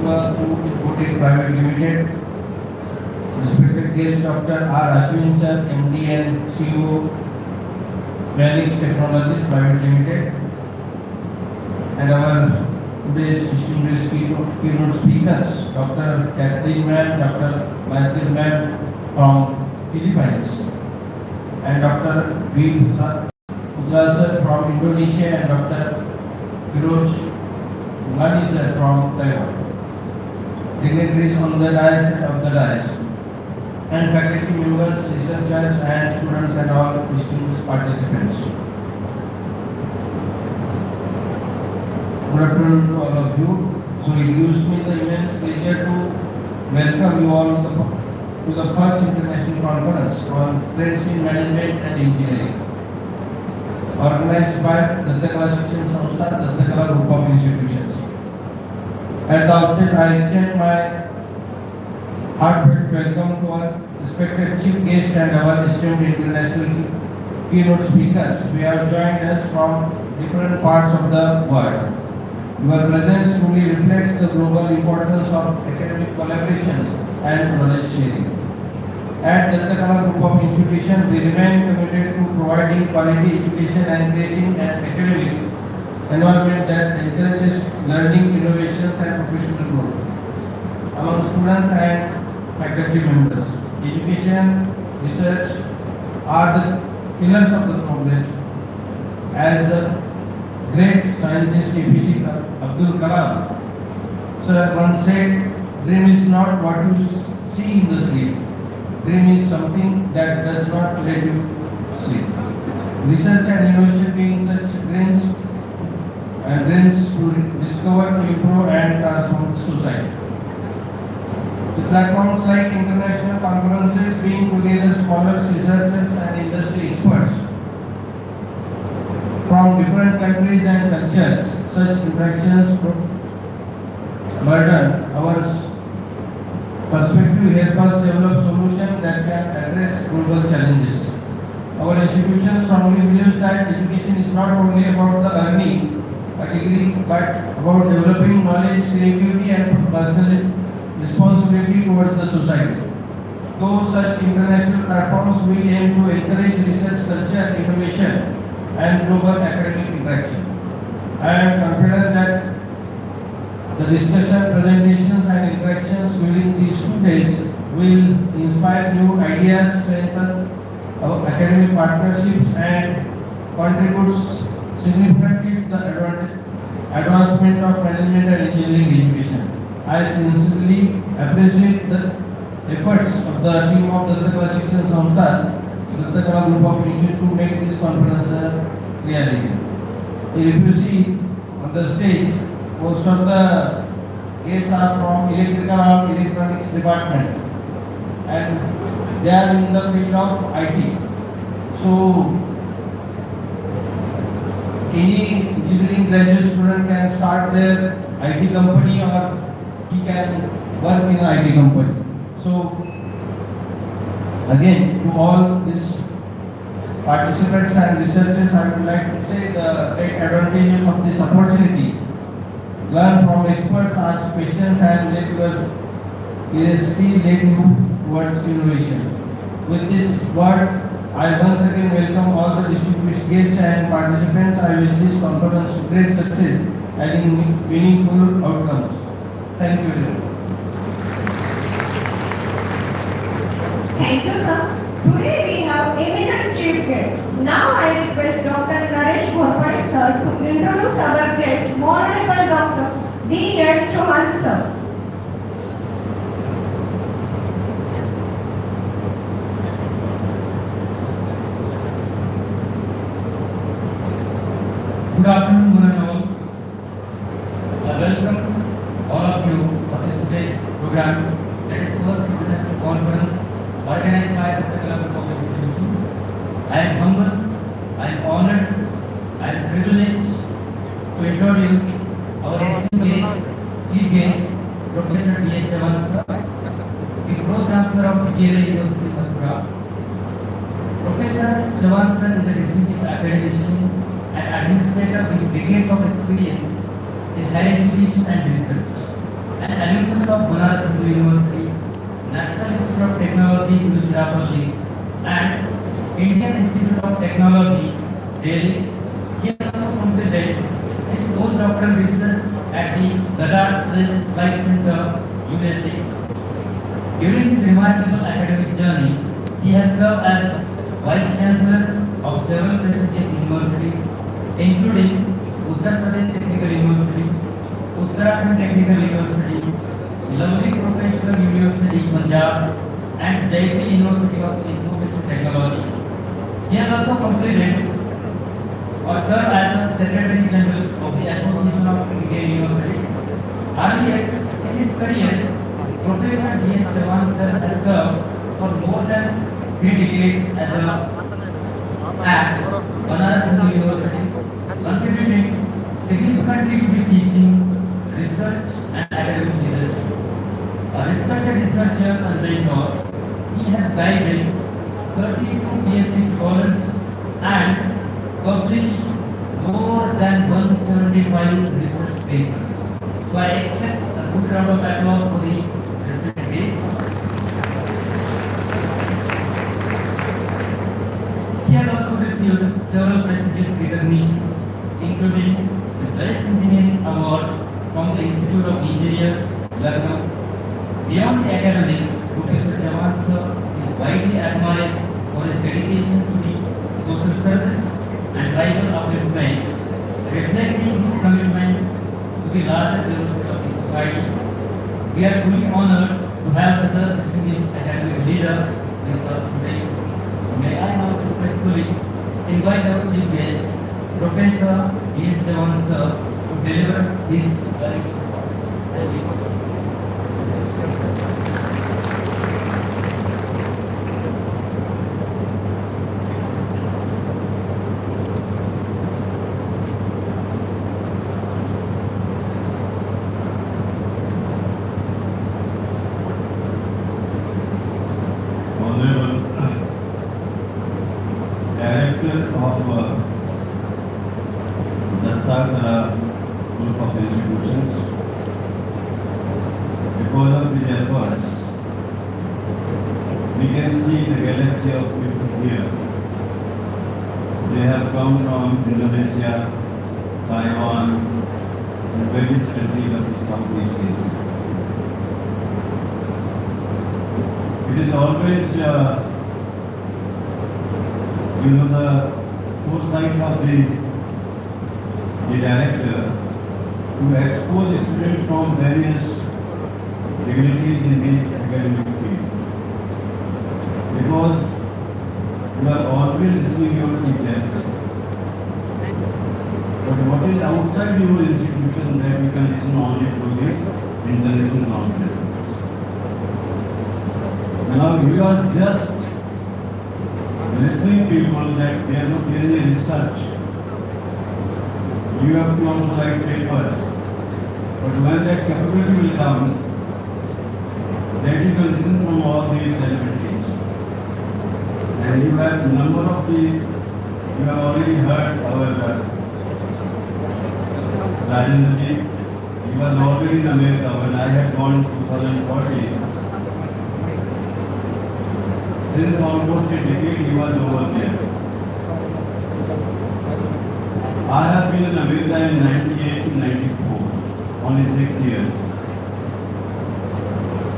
Group Imported Private Limited, respected guest Dr. R. Ashwin sir, MD and CEO, Manix Technologies Private Limited, and our today's distinguished keynote speakers, Dr. Kathleen ma'am, Dr. Masir ma'am from Philippines, and Dr. bhigvan sir from Indonesia, and Dr. Firoj Mani sir from Taiwan. Dignitaries on the dais and of the dais, and faculty members, researchers and students and all distinguished participants. Good afternoon to all of you. So it gives me the immense pleasure to welcome you all to the first international conference on trends in management and engineering, organized by Dattakala shikshan sanstha, Dattakala group of institutions. At the outset, I extend my heartfelt welcome to our respected chief guest and our esteemed international keynote speakers. We have joined us from different parts of the world. Your presence truly reflects the global importance of academic collaboration and knowledge sharing. At Dattakala Group of Institutions, we remain committed to providing quality education and creating an academic environment that encourages learning, innovations and professional growth among students and faculty members. Education, research are the pillars of the progress. As the great scientist APJ Abdul Kalam sir once said, dream is not what you see in the sleep. Dream is something that does not let you sleep. Research and innovation being such dreams to discover, to improve and transform society. The platforms like international conferences bring together scholars, researchers and industry experts from different countries and cultures. Such interactions burden our perspective, help us develop solutions that can address global challenges. Our institution strongly believes that education is not only about the earning a degree but about developing knowledge, creativity and personal responsibility towards the society. Though such international platforms will aim to encourage research culture, innovation and global academic interaction, I am confident that the discussion, presentations and interactions during these 2 days will inspire new ideas, strengthen our academic partnerships and contributes significantly to the advancement of management and engineering education. I sincerely appreciate the efforts of the team of the Dattakala shikshan sanstha, Dattakala group of institutions to make this conference a reality. If you see on the stage, most of the guests are from electrical or electronics department and they are in the field of IT. So any engineering graduate student can start their IT company or he can work in an IT company. So again, to all these participants and researchers, I would like to say take advantages of this opportunity. Learn from experts, ask questions and let your curiosity lead you towards innovation. With this word, I once again welcome all the distinguished guests and participants. I wish this conference great success and meaningful outcomes. Thank you very much. Thank you, sir. Today we have eminent chief guest. Now I request Dr. Naresh Ghorpade sir to introduce our guest, Honorable Dr. D.Ed Chauhan sir. Good afternoon, one and all. I welcome all of you for this today's program, that is first international conference organized by the Dattakala Group of Institutions. I am humbled, I am honored, I am privileged to introduce our esteemed guest, chief guest, Professor D.H. Chauhan sir, the Pro Chancellor of JLA University, Mathura. Professor Chauhan sir is a distinguished academician and administrator with decades of experience in higher education and research, and alumnus of Banaras Hindu University, National Institute of Technology, Tiruchirappalli, and Indian Institute of Technology, Delhi. He has also completed his postdoctoral research at the Dattakala Flight Center, USA. During his remarkable academic journey, he has served as Vice Chancellor of several prestigious universities, including Uttar Pradesh Technical University, Uttarakhand Technical University, Lovely Professional University, Punjab, and JP University of Information Technology. He has also completed or served as the Secretary General of the Association of Indian Universities. Earlier in his career, Professor D.S. Devan sir has served for more than 3 decades as at Banaras Hindu University, contributing significantly to the teaching, research, and academic leadership. A respected researcher and mentor, he has guided 32 PhD scholars and published more than 175 research papers. So I expect a good round of applause for the respected guests. He has also received several prestigious recognitions, including the Best Engineering Award from the Institute of Engineers, Lucknow. Beyond the academics, Professor Devan sir is widely admired for his dedication to the social service and tribal upliftment, reflecting his commitment to the larger development of the society. We are truly honored to have such a distinguished academic leader with us today. May I now respectfully invite our chief guest, Professor D.S. Devan sir, to deliver his valuable report. Thank you. Director of Dattakala group of institutions. Because of his efforts, we can see the galaxy of people here. They have come from Indonesia, Taiwan, and various countries of Southeast Asia. It is always the foresight of the director to expose students from various dignities in the academic field. Because you are always listening your teachers. But what is outside your institution that you can listen only to the international conferences. Now you are just listening people that there is a research. You have to also write papers. But when that capability will come, then you can listen from all these celebrities. And you have number of these, you have already heard our Rajendraji. He was already in America when I had gone in 2014. Since almost a decade he was over there. I have been in America in 98 to 94, only 6 years.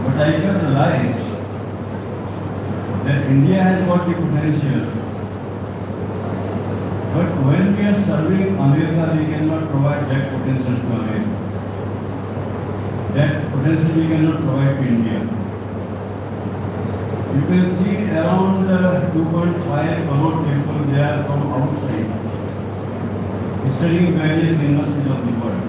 But I can realize that India has got the potential. But when we are serving America, we cannot provide that potential to America. That potential we cannot provide to India. You can see around 2.5 crore people there from outside, studying various universities of the world.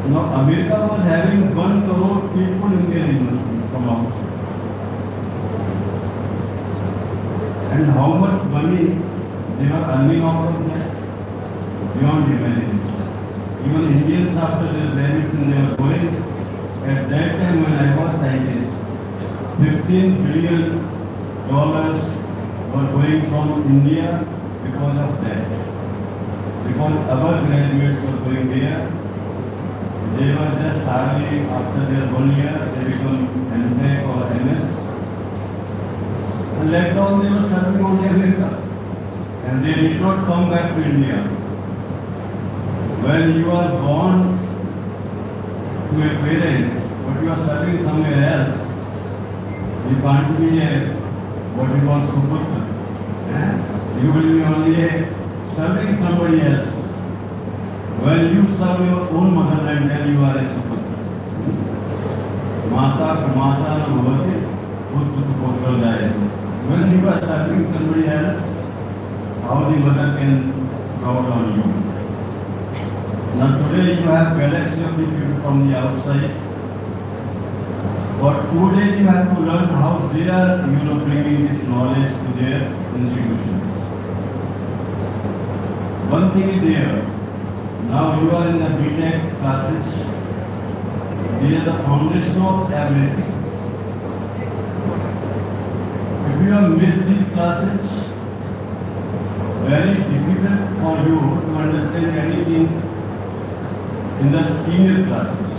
Now America was having 1 crore people in their university from outside. And how much money they were earning out of that? Beyond imagination. Even Indians after their graduation they were going. At that time when I was scientist, $15 billion were going from India because of that. Because our graduates were going there, they were hardly after their 1 year they become MTech or MS. And later on they were serving only America. And they did not come back to India. When you are born to a parent, but you are serving somewhere else, you can't be a what you call suputra. You will be only a serving somebody else. When you serve your own motherland, then you are a suputra. Mata na bhavati, putra putra jayate. When you are serving somebody else, how the mother can proud on you? Now today you have galaxy of the people from the outside. But today you have to learn how they are, bringing this knowledge to their institutions. One thing is there. Now you are in the BTech classes. They are the foundation of everything. If you have missed these classes, very difficult for you to understand anything in the senior classes.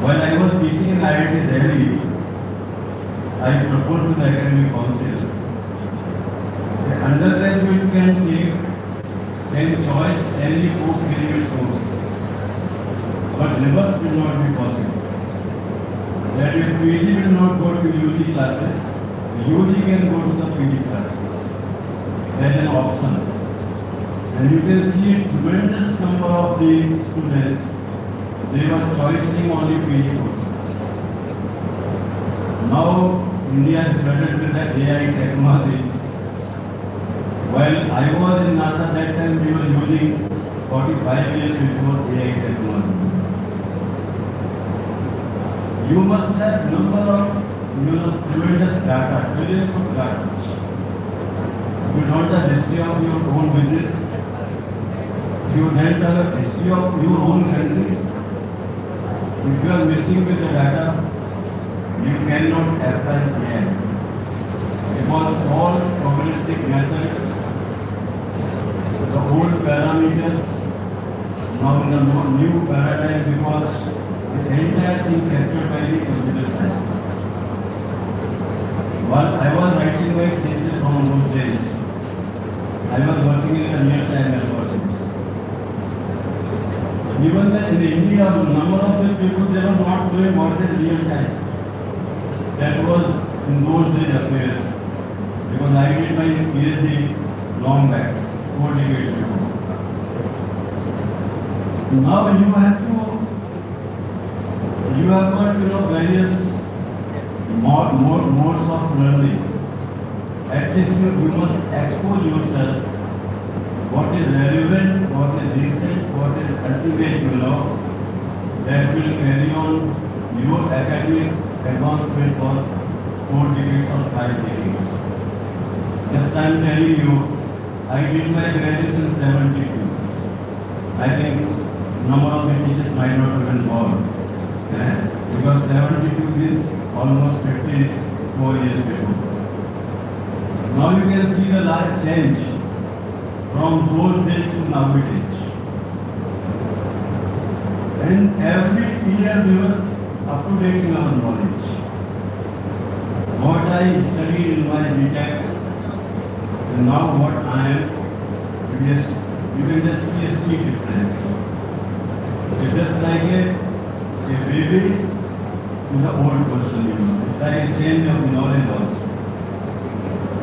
While I was teaching in IIT Delhi, I proposed to the academic council, the undergraduate can choose any postgraduate course, but reverse will not be possible. That if PG will not go to UG classes, UG can go to the PG classes. That is an option. And you can see a tremendous number of the students, they were choosing only PG courses. Now India is flooded with the AI technology. While I was in NASA that time, we were using 45 years before AI technology. You must have number of tremendous data, trillions of data. You know the history of your own business. You then tell the history of your own country. If you are missing with the data, you cannot apply AI. Because all probabilistic methods, the old parameters, now in the new paradigm, because the entire thing captured by the computer science. While I was writing my thesis on those days, I was working in the real-time algorithms. Even in India, the number of the people, they were not doing what is real time. That was in those days affairs. Because I did my PhD long back, 4 decades ago. Now you have got various modes of learning. At least you must expose yourself what is relevant, what is recent, what is ultimate, that will carry on your academic advancement for 4 decades or 5 decades. Just I am telling you, I did my graduation in 72. I think number of the teachers might not have been born. Because 72 is almost 54 years before. Now you can see the large change from those days to nowadays. And every year we were up to date in our knowledge. What I studied in my BTech and now what I am, you can just see a sea difference. It's just like a baby to the old person, It's like a change of knowledge also.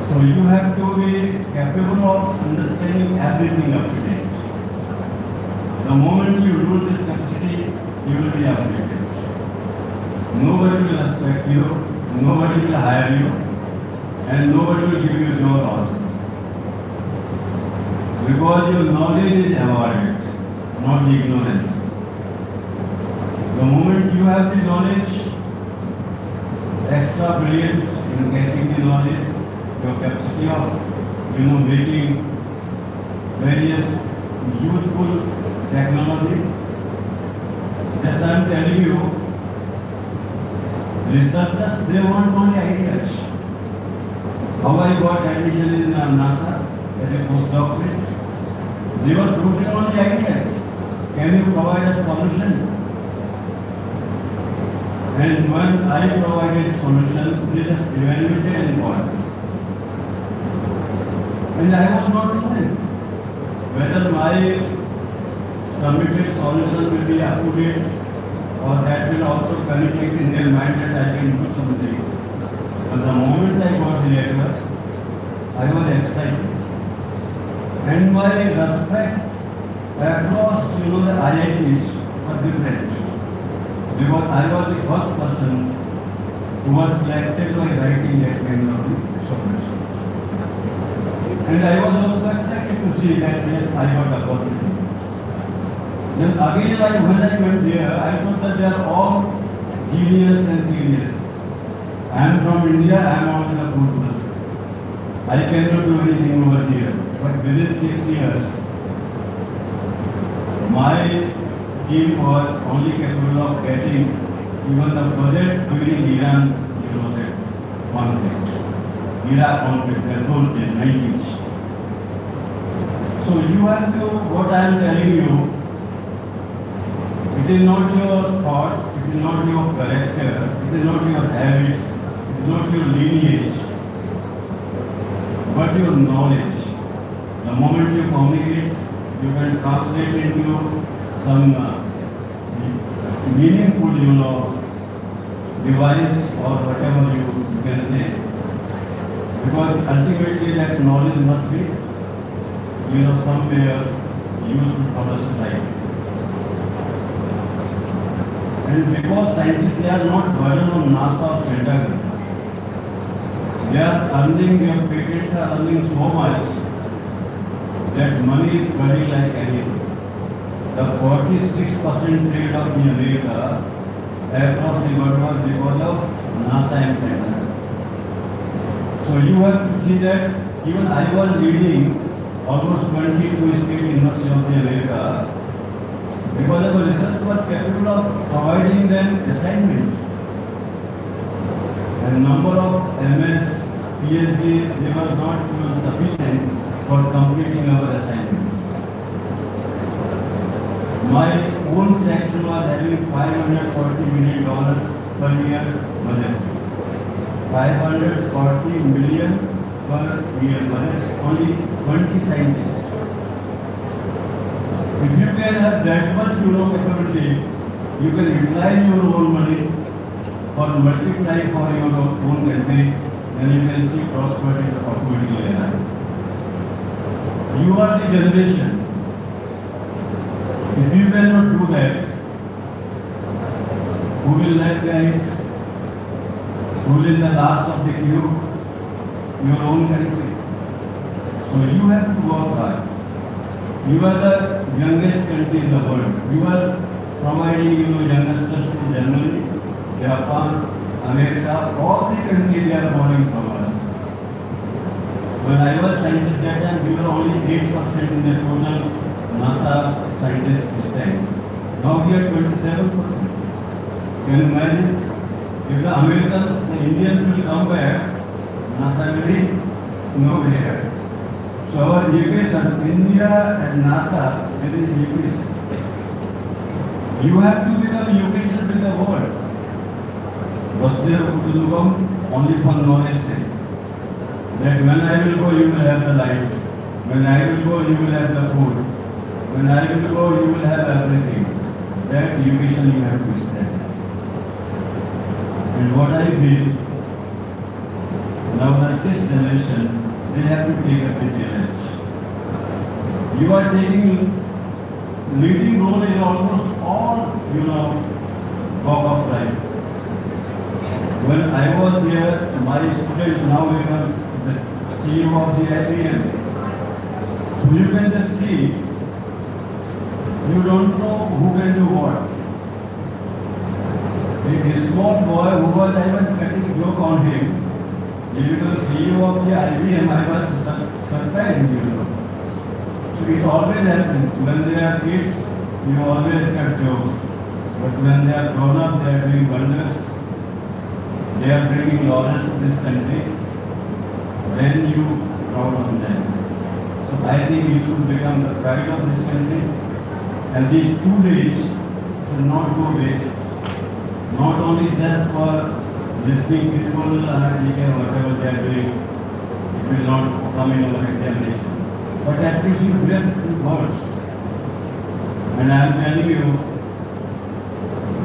So you have to be capable of understanding everything up to date. The moment you lose this capacity, you will be outdated. Nobody will respect you, nobody will hire you, and nobody will give you a job also. Because your knowledge is awarded, not the ignorance. The moment you have the knowledge, extra brilliance in getting the knowledge, your capacity of making various useful technology. As I am telling you, researchers, they want only ideas. How I got admission in NASA as a postdoctorate, they were putting only ideas. can you provide a solution? And when I provided solution, they just evaluated and got. And I was not knowing whether my submitted solution will be up to date or that will also penetrate in their mind that I can do something. But the moment I got the letter, I was excited. And my respect across, the IITs was different. Because I was the first person who was selected by writing that kind of solution. And I was also excited to see that yes, I got the opportunity. Then again, when I went there, I thought that they are all genius and serious. I am from India, I am also a good person. I cannot do anything over here. But within 6 years, my team was only capable of getting even the budget during Iran, that conflict. Iraq conflict, that whole thing, 90s. So you have to, what I am telling you, it is not your thoughts, it is not your character, it is not your habits, it is not your lineage, but your knowledge. The moment you communicate, you can translate into some meaningful, device or whatever you can say. Because ultimately that knowledge must be, somewhere used for the society. And because scientists, they are not burdened on NASA or Pentagon. They are earning, their patents are earning so much that money is very like anything. The 46% trade of America across the world was because of NASA and Pentagon. So you have to see that even I was leading almost 22 state universities of the America because our research was capable of providing them assignments. And number of MS, PhD, they were not sufficient for completing our assignments. My own section was having $540 million per year budget. 540 million per year budget, only 20 scientists. If you can have that much capability, you can utilize your own money for multiply for your own country, then you can see prosperity of automatically alive. You are the generation. If you cannot do that, who will let guide? Who will in the last of the queue? Your own country. So you have to work hard. You are the youngest country in the world. You are providing youngsters to Germany, Japan, America, all the countries they are borrowing from us. When I was scientist that time, we were only 8% in the total NASA scientists this time. Now we are 27%. Can you imagine? If the Americans, the Indians will come back, NASA will be nowhere. So our education, India and NASA, it is education. You have to become education with the world. Vasudeva Kutumbakam only for knowledge sake. That when I will go, you will have the light. When I will go, you will have the food. When I will go, you will have everything. That education you have to establish. And what I feel, now that this generation, they have to take a big challenge. You are taking leading role in almost all, walk of life. When I was there, my students now become the CEO of the IBM. So you can just see, you don't know who can do what. A small boy who was, I was cutting a joke on him, he became CEO of the IBM, I was surprised, So it always happens, when they are kids, you always cut jokes. But when they are grown up, they are doing wonders. They are bringing laurels to this country. Then you proud of them. So I think you should become the pride of this country And these 2 days should not go waste. Not only just for listening people and whatever they are doing, it will not come in our examination. But at least you rest in words. And I am telling you,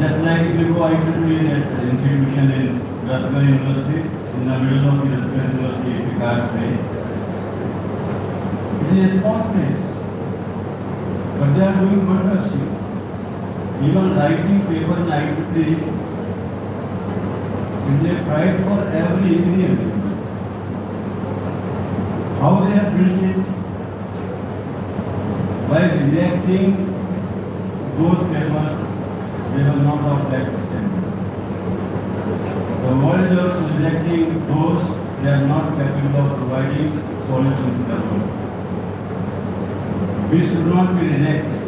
just like if you go IEEE at institution in Dattakala University, in the middle of the Dattakala University, Vikas Way, it is a small place, but they are doing wonders here. Even writing paper in IEEE is a pride for every Indian. How they have built it? By rejecting those papers, they were not of that standard. The world is also rejecting those they are not capable of providing solutions to the world. We should not be rejected.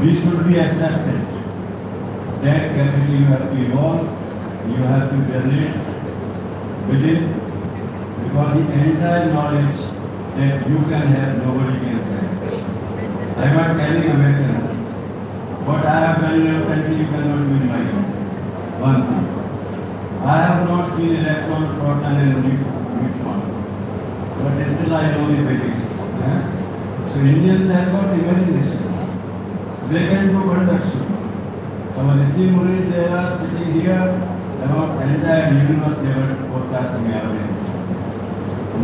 We should be accepted. That capacity you have to evolve, you have to generate within, because the entire knowledge that you can have, nobody can have. I was telling Americans, what I have done in your country, you cannot do in my country. One thing. I have not seen electron, proton and neutron, but still I know the physics. So Indians have got imaginations. They can do wonders. Some Rishi Munis, they are sitting here about entire universe they were forecasting everything.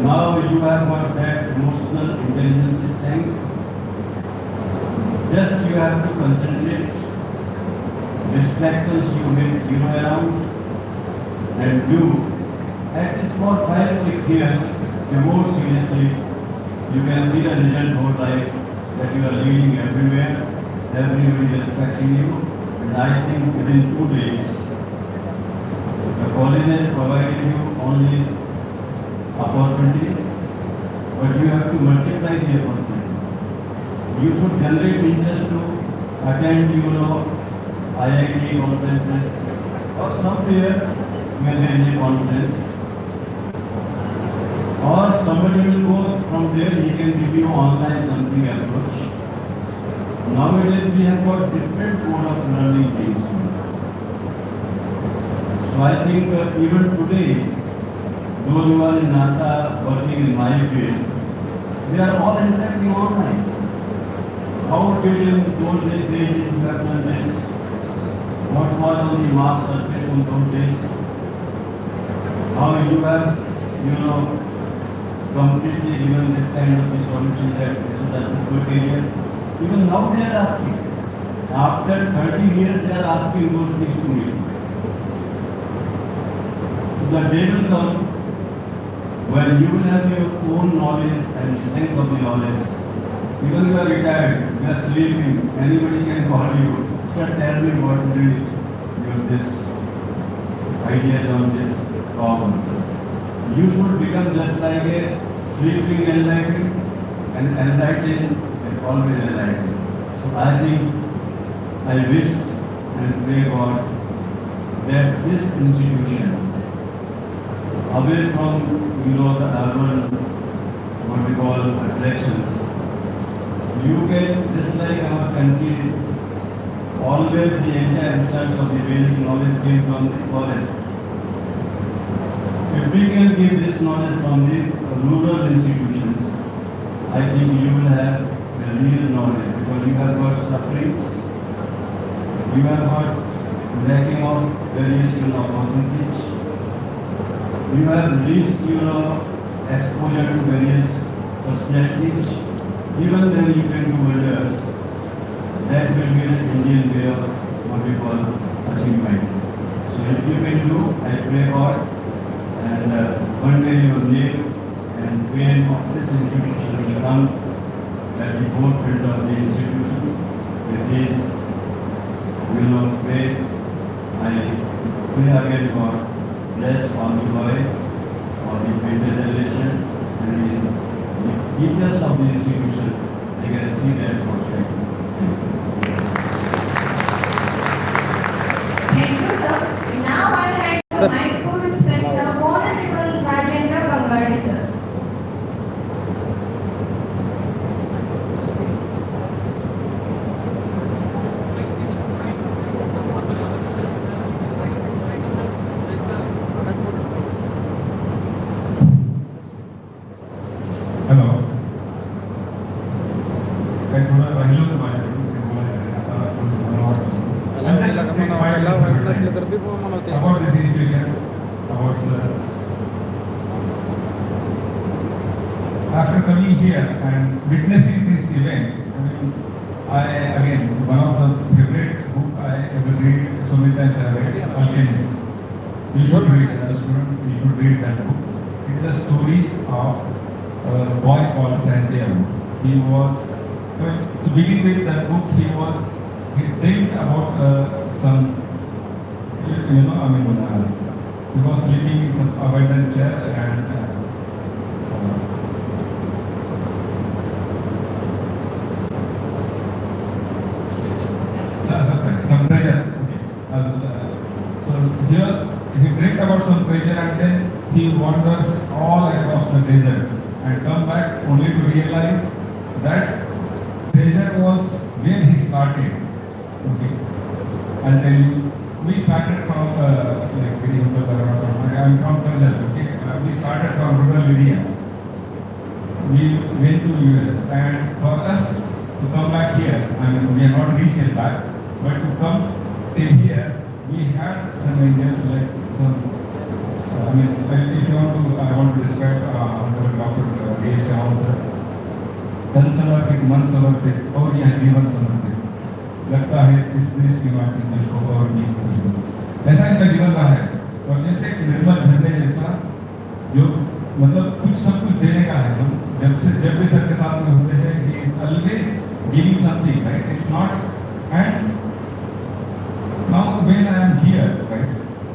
Now you have got that emotional intelligence strength. Just you have to concentrate. Distractions you make around and do. At least for 5-6 years, devote seriously. You can see the result whole life that you are leading everywhere. Everybody is respecting you. And I think within 2 days, the college has provided you only opportunity, but you have to multiply the opportunity. You should generate interest to attend, IIT conferences or somewhere where there is a conference. Or somebody will go from there, he can give you online something approach. Nowadays we have got different mode of learning things. So I think even today, those who are in NASA working in my field, they are all interacting online. How did in those days you have done this? What was on the Mars surface on those days? How you have, completely given this kind of a solution that this is a good area. Even now they are asking. After 30 years they are asking those things to me. The day will come when you will have your own knowledge and strength of the knowledge. Even you are retired, you are sleeping, anybody can call you. Sir, tell me what is this ideas on this problem. You should become just like a sleeping enlightened and enlightened and always enlightened. So I think, I wish and pray God that this institution, away from the urban, what we call attractions, you can, just like our country, always the entire research of the Vedic knowledge came from the forest. If we can give this knowledge from the rural institutions, I think you will have the real knowledge, because you have got sufferings, you have got lacking of variation of opportunities, you have least, exposure to various personalities. Even then you can do wonders. That will be the Indian way of what we call achievement. So if you can do, I pray God, and one day your name and fame of this institution will come at the forefront of the institutions. With this, pray, I pray again God, bless all the boys, all the future generation, and the teachers of the institution, they can see their perspective. Thank you, sir. Now I hand the mic to respect the Honorable Rajendra Gangadi, sir. काही थोडं राहिलं होतं माझ्याकडून ते बोलायचं आता थोडंसं मला वाटलं. नसलं तर बी म्हणते About this situation, about after coming here and witnessing this event, I mean, again, one of the favorite book I ever read so many times I read, Alchemist. You should read it as a student, you should read that book. It is a story of a boy called Santiago. He was, to begin with that book, he dreamed about some, he was living in some abandoned church and some treasure. So he dreamt about some treasure and then he wanders all across the desert and come back only to realize that treasure was where he started. Okay. And then we started from I am from Kerala. Okay. We started from rural area. We went to US and for us to come back here, I mean we have not reached yet back, but to come till here, we had some Indians like some, if you want to, I want to describe Dr. D.H. Chahal sir, तन समर्पित, मन समर्पित और यह जीवन समर्पित। लगता है इस देश की माटी मुझको और नहीं होगी। ऐसा इनका जीवन रहा है और जैसे एक निर्मल झंडे जैसा जो मतलब कुछ सब कुछ देने का है। हम जब भी सर के साथ में होते हैं, he is always giving something, right? It's not, and now when I am here, right?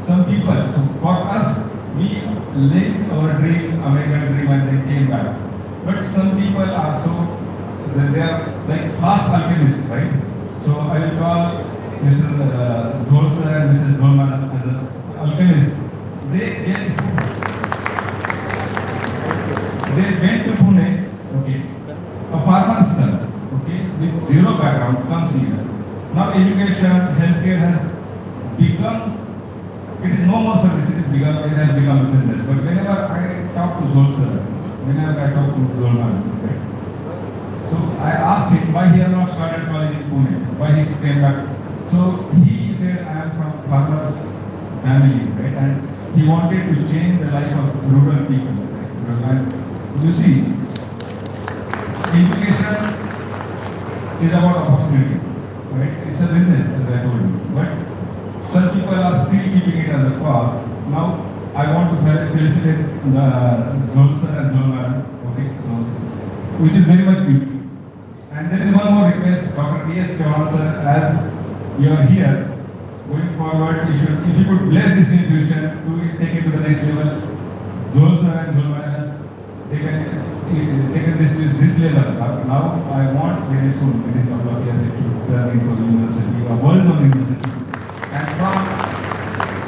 Some people, so for us, we lived our dream, American dream, and then came back. But some people are so, they are like fast alchemists, right? So I will call Mr. Dhol sir and Mrs. Dholman as an alchemist. They went to Pune, okay, a farmer's son, okay, with zero background comes here. Now education, healthcare has become, it is no more service, it has become a business. But whenever I talk to Dhol sir, whenever I talk to Dholman, right, so I asked him why he has not started college in Pune, why he came back. So he said, I am from farmer's family, right, and he wanted to change the life of rural people. Right? And you see, education is about opportunity, right? It's a business, as I told you. But some people are still keeping it as a cause. Now, I want to felicitate the Dhol sir and Dholman, okay? So, which is very much beautiful. And there is one more request, Dr. D.S. Chahal sir, as you are here, going forward, if you could bless this institution to take it to the next level. Dhol sir and Dholman has taken this level. Now I want very soon, within a couple of years, it should turn into a university, a world-known university. And from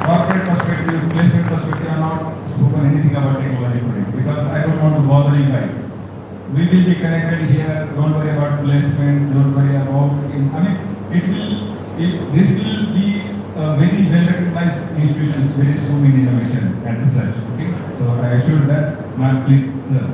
corporate perspective, placement perspective, I have not spoken anything about technology today because I don't want to bother you guys. We will be connected here. Don't worry about placement. Don't worry about. This will be a very well-recognized institutions very soon in innovation and research. Okay, so I assure that, ma'am, please, sir.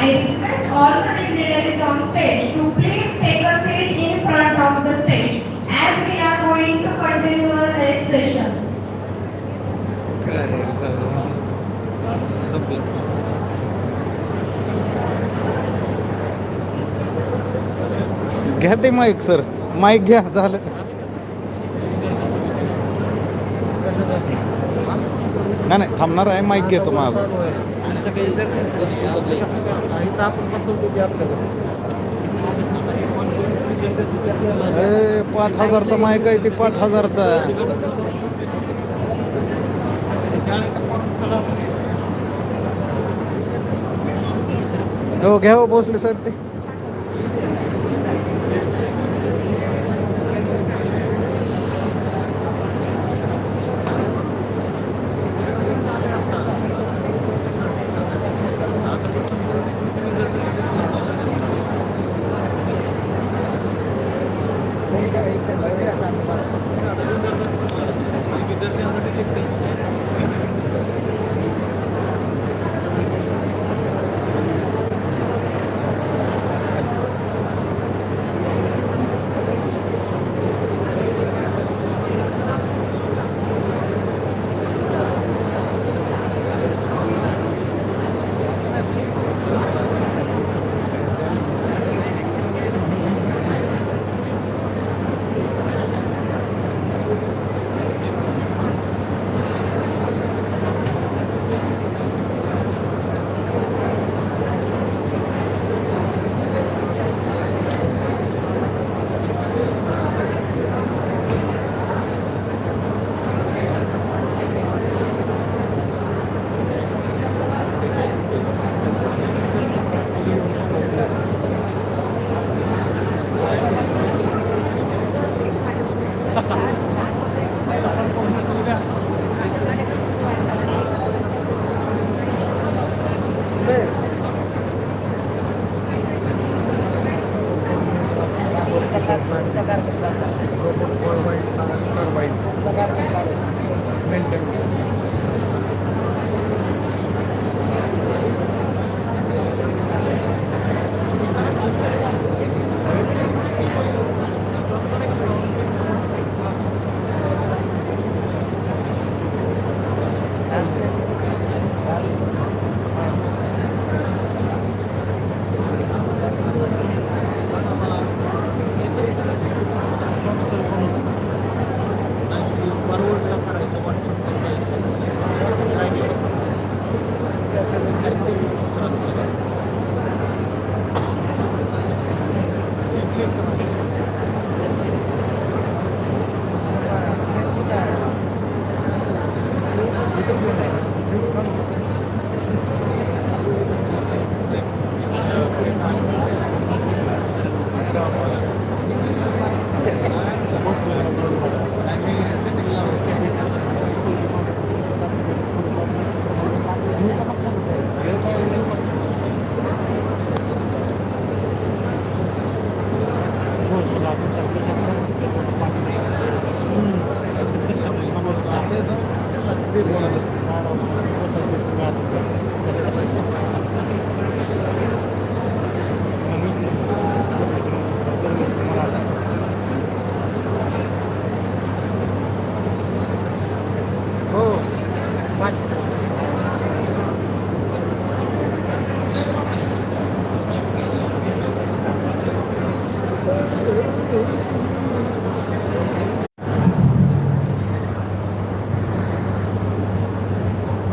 I request all the dignitaries on stage to please take a seat in front of the stage as we are going to continue our registration. घ्या ते mike sir, mike घ्या झालं. नाही थांबणार आहे, mike घेतो माझा. इथं आपण बसवतो ते आपल्याला 5,000चा माईक आहे ती 5,000चा. हो घ्या हो भोसले साहेब ते.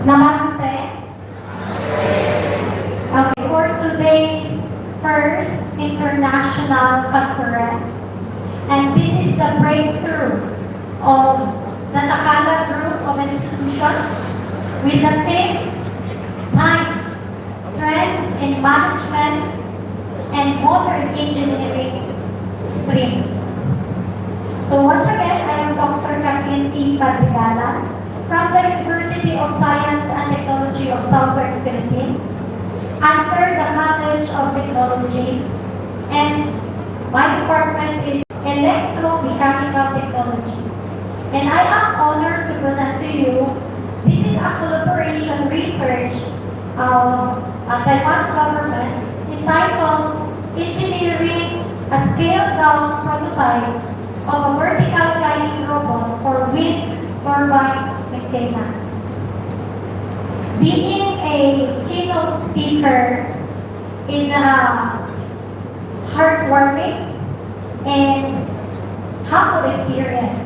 Namaste. Okay, for today's first international conference, and this is the breakthrough of the Dattakala group of institutions with the theme Times, Trends in Management and Modern Engineering Streams. So once again, I am Dr. Kathleen T. Dattakala from the University of Science and Technology of Southern Philippines, under the College of Technology, and my department is Electromechanical Technology. And I am honored to present to you, this is a collaboration research of a Taiwan government entitled Engineering a Scaled-Down Prototype of a Vertical Climbing Robot for Wind Turbine Maintenance. Being a keynote speaker is heartwarming and humble experience.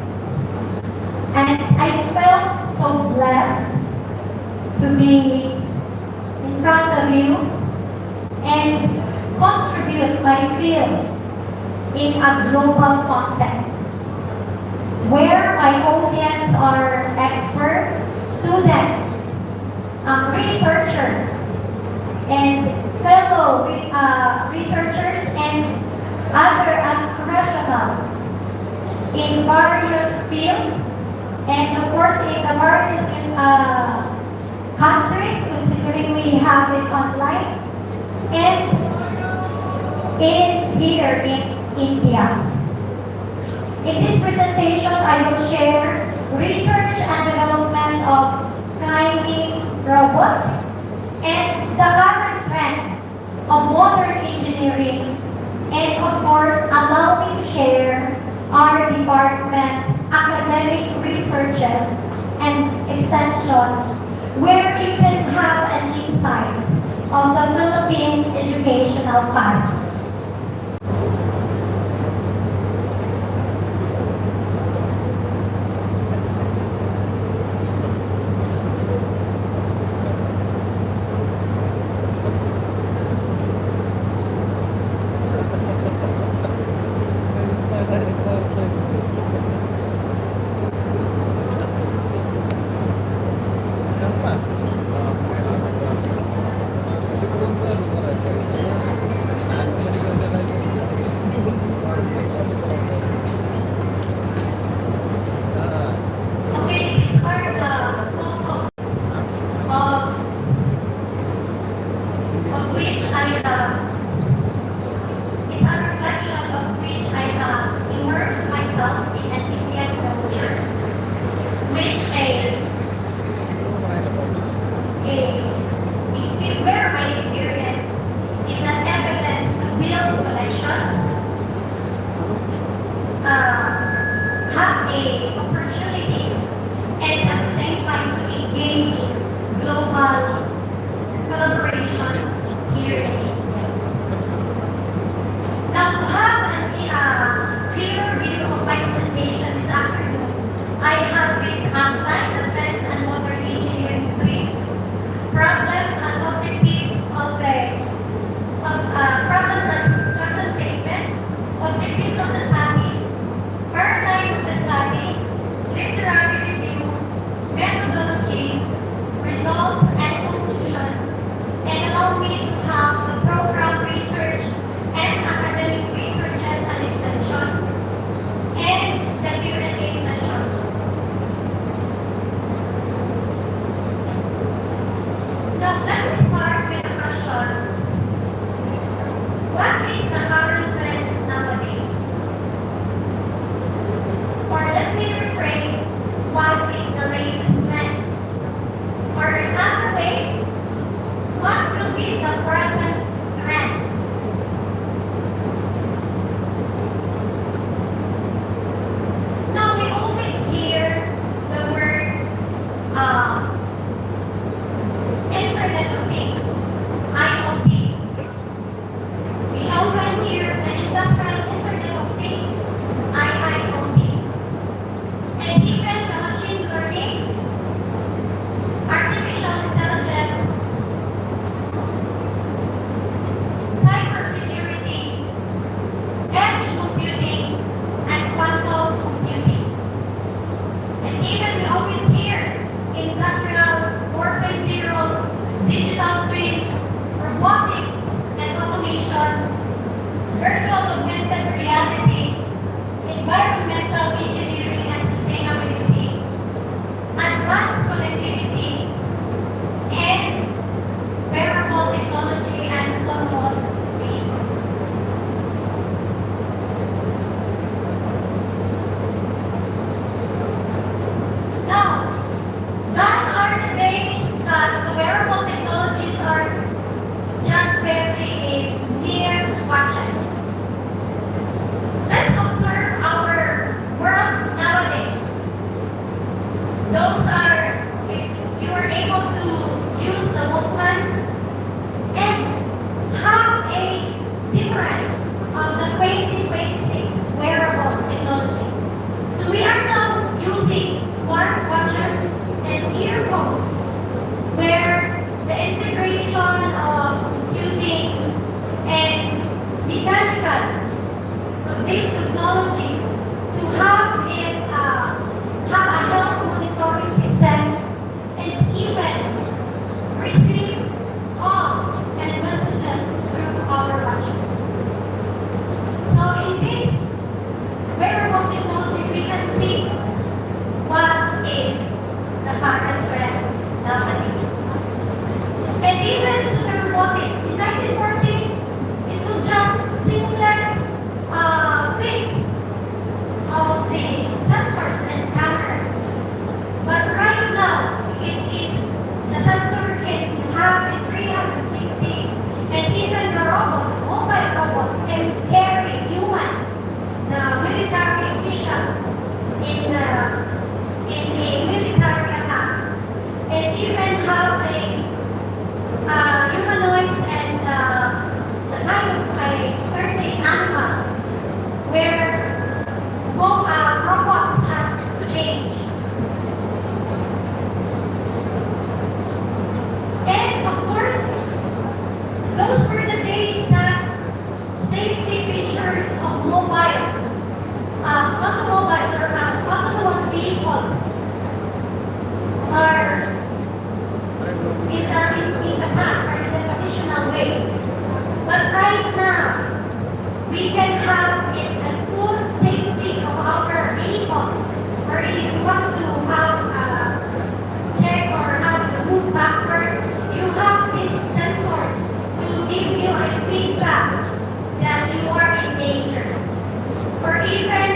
And I felt so blessed to be in front of you and contribute my field in a global context, where my audience are experts, students, researchers, and fellow researchers and other professionals in various fields, and of course in the various countries, considering we have it online, and here in India. In this presentation, I will share research and development of climbing robots and the current trends of modern engineering, and of course, allow me to share our department's academic researches and extension, where you can have an insight of the Philippine educational path. Okay, these are the photos of which it's a reflection of which I have immersed myself in an Indian culture, which where my experience is an evidence to build connections, have opportunities, and at the same time to engage global collaborations here in India. Now, to have a clearer view of my presentation this afternoon, I have this outline of defense and modern engineering streams, problems and objectives of problem statement, objectives of the study, paradigm of the study, literary review, methodology, results and conclusion, and allow me to have the program research and academic researches and extension, and the Q&A session. Now, let me start with a question. What is the current trend nowadays? Or let me rephrase, what is the latest trend? Or in other ways, what will be the present trends? Now, we always hear the word Internet of Things, IoT. We often hear the Industrial Internet of Things, IIoT. And even the machine learning, artificial intelligence, cybersecurity, edge computing, and quantum computing. And even we always hear Industrial 4.0, digital twin, robotics and automation, virtual augmented reality, environmental engineering and sustainability, advanced connectivity, and wearable technology and autonomous vehicles. Now, gone are the days that the wearable technologies are just barely a mere watches. Let's observe our world nowadays. Those are, if you are able to use the movement and have a difference of the 2026 wearable technology. So we are now using smartwatches and earphones, where the integration of computing and mechanical past or the traditional way. But right now, we can have it a full safety of our vehicles, or if you want to have a check or have to move backward, you have these sensors to give you a feedback that you are in danger. Or even,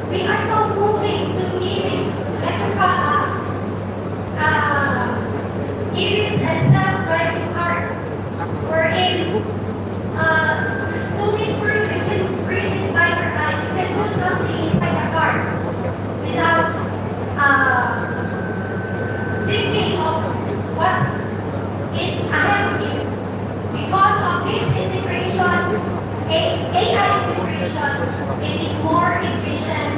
we are now moving to EVs, EVs and self-driving cars, wherein slowly through you can breathe it by your eye, you can do something inside the car without thinking of what's ahead of you. Because of this integration, AI integration, it is more efficient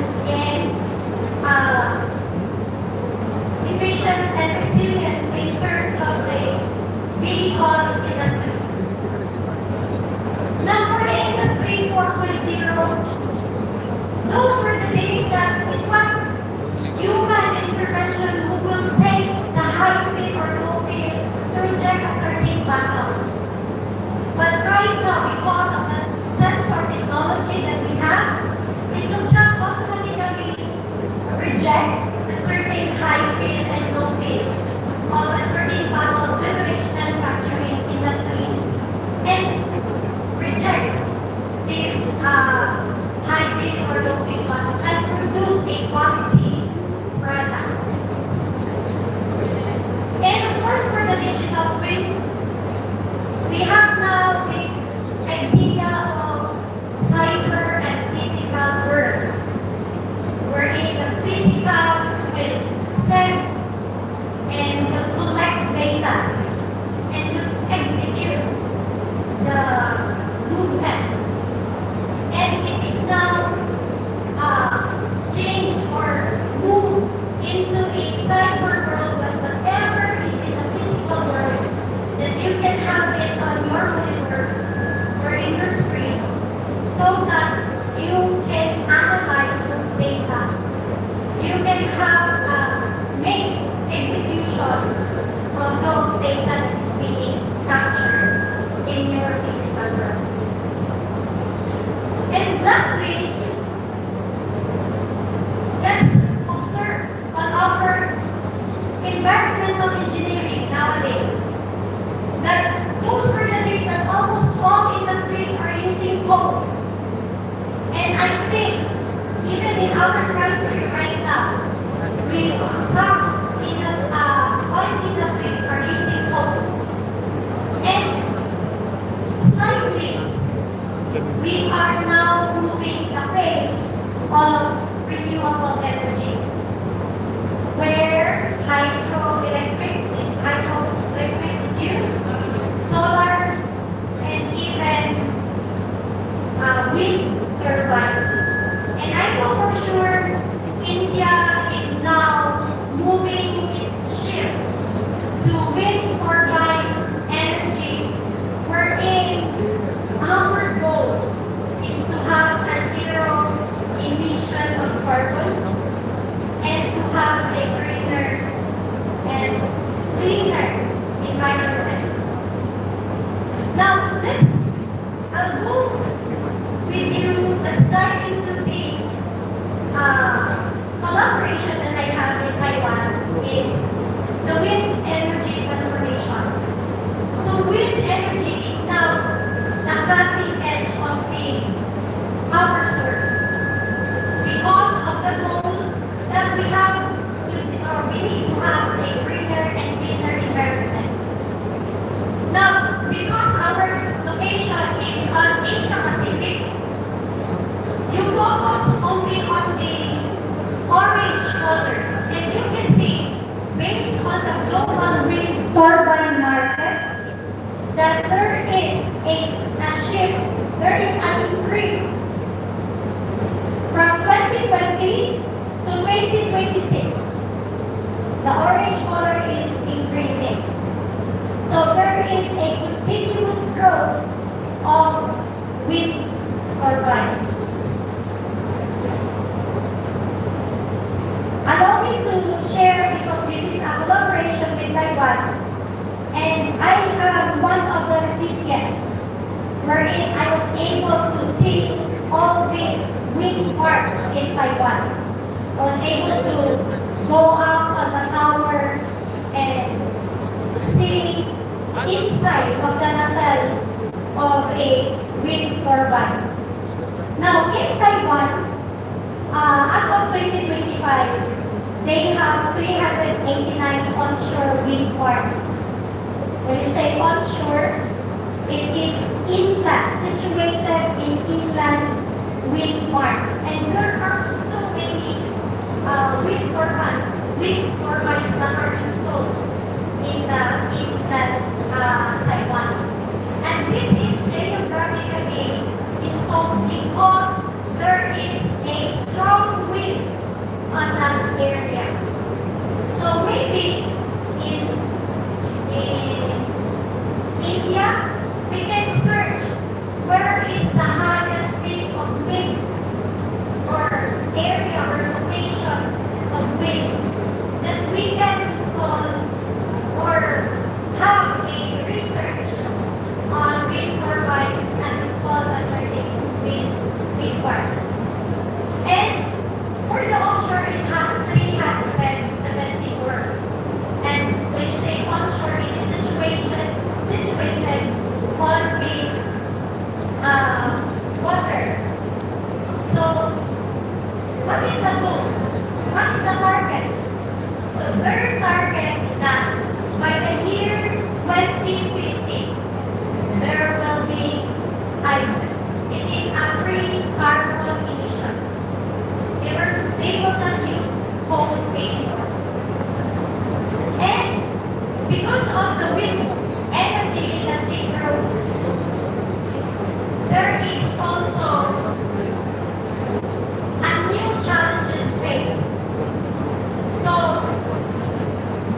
and resilient in terms of the vehicle industry. Now for the industry 4.0, those were the days that it was human intervention who will take the high-speed or low-speed to reject a certain battle. But right now, because of the sensor technology that we have, it will just automatically reject a certain high-speed and low-speed of a certain battle beverage manufacturing industries and reject these high-speed or low-speed ones and produce a quality product. And of course, for the digital twin, we have now this idea of cyber and physical world, wherein the physical will sense and will collect data and will execute the movements. And it is now changed or moved into a cyber world where whatever is in the physical world, that you can have it on your monitors or in your screen so that you can analyze those data. You can have make executions of those data that is being captured in your physical world. And lastly, let's observe on our environmental engineering nowadays that those were the days that almost all industries are using phones. And I think even in our country right now, all industries are using phones. And slightly, we are now moving the pace of renewable energy, where hydroelectric is used, solar, and even wind turbines. And I know for sure India is now moving its shift to wind turbine energy, wherein our goal is to have a zero emission of carbon and to have a greener and cleaner environment. Now, I'll go with you, let's dive into the collaboration that I have in Taiwan is the wind energy transformation. So wind energy is now the cutting edge of the power source because of the goal that we have we need to have a greener and cleaner environment. Now, because our location is on Asia Pacific, you focus only on the orange color, and you can see, based on the global wind turbine market, that there is a shift, there is an increase from 2020 to 2026. The orange color is increasing. So there is a continuous growth of wind turbines. Allow me to share, because this is a collaboration with Taiwan, and I have weekend, wherein I was able to see all these wind parks in Taiwan. I was able to go up on the tower and see inside of the nacelle of a wind turbine. Now, in Taiwan, as of 2025, they have 389 onshore wind farms. When you say onshore, it is inland, situated in inland wind farms. And there are so many wind turbines that are installed in inland Taiwan. And this is geographically installed because there is a strong wind on that area. So maybe in India, we can search where is the highest peak of wind or area or location of wind that we can install or have a research on wind turbines and install a certain wind farm. And for the offshore, it has 374. And when you say onshore, it is situated on the water. So, what is the goal? What is the target? So, their target is that by the year 2050, there will be it is a free carbon emission. They will not use coal anymore. And because of the wind energy that they grow, there is also a new challenges faced. So,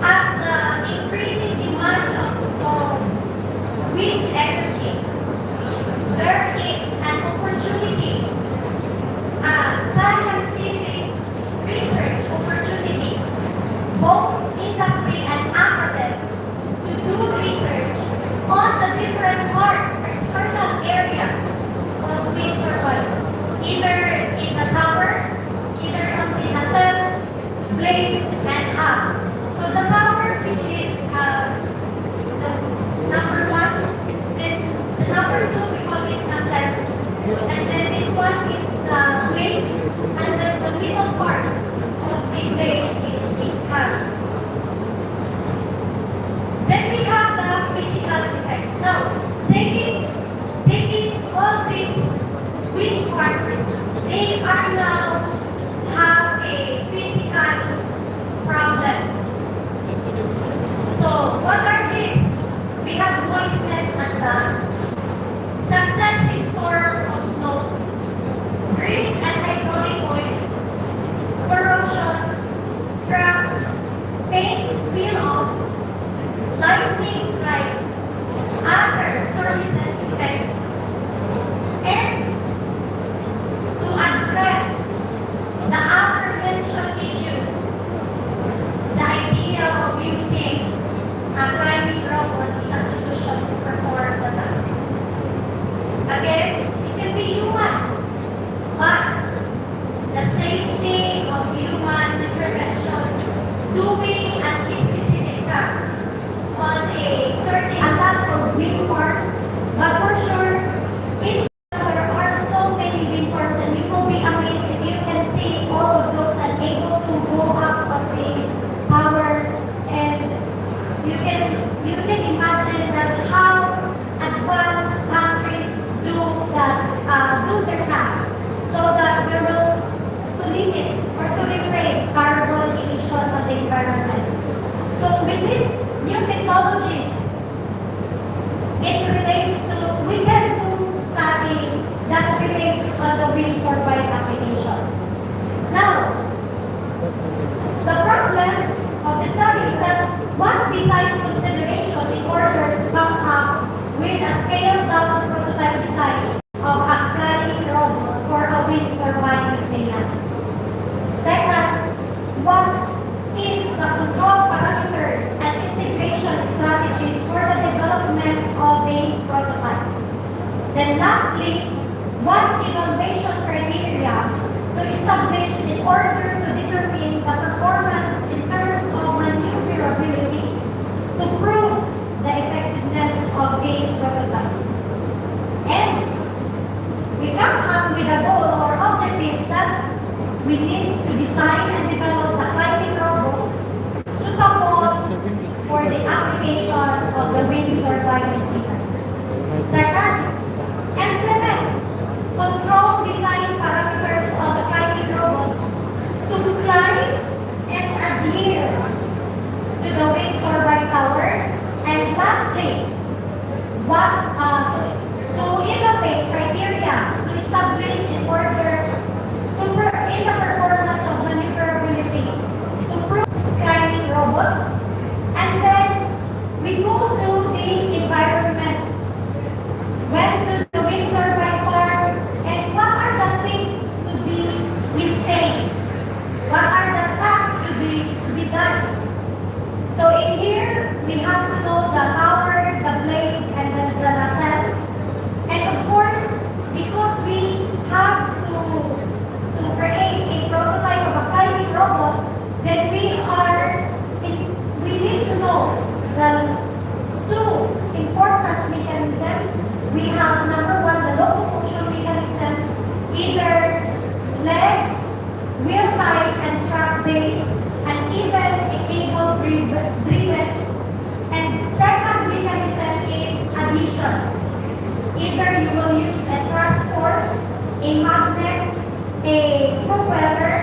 as the lastly, what evaluation criteria to establish in order to determine the performance in terms of maneuverability to prove the effectiveness of the prototype. And we come up with a goal or objective that we need to design and develop a climbing robot suitable for the application of the wind turbine system. Second, implement control design parameters of the climbing robot to climb and adhere to the wind turbine tower. And lastly, to innovate criteria to establish in order to in the performance of maneuverability to prove climbing robots. And then we go to the environment. When to the wind turbine farm and what are the things to be maintained? What are the tasks to be done? So in here, we have to know the tower, the blade, and the nacelle. And of course, because we have to create a prototype of a climbing robot, then we need to know the two important mechanisms. We have number one, the locomotion mechanism, either leg, wheel height, and track base, and even a cable driven. And second mechanism is addition. Either you will use a thrust force, a magnet, a propeller,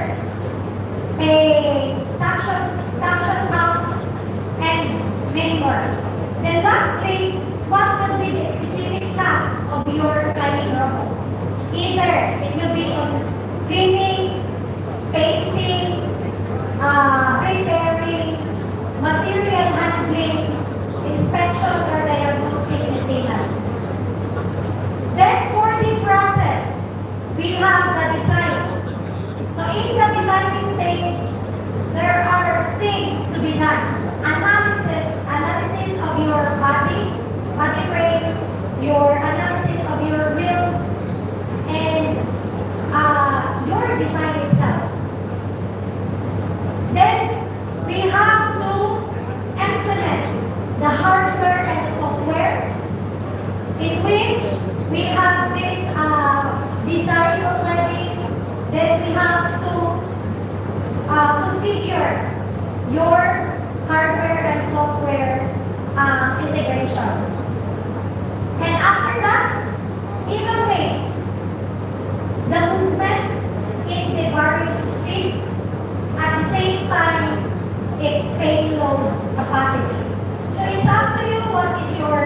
a suction pump, and many more. Then lastly, what will be the specific task of your climbing robot? Either it will be on cleaning, painting, repairing, material handling, inspection, or diagnostic maintenance. Then for the process, we have the design. So in the designing stage, there are things to be done. Analysis of your body frame, your analysis of your wheels, and your design itself. Then we have to implement the hardware and software, in which we have this design already. Then we have to configure your hardware and software integration. And after that, evaluate the movement in the various speed. At the same time, its payload capacity. So it's up to you what is your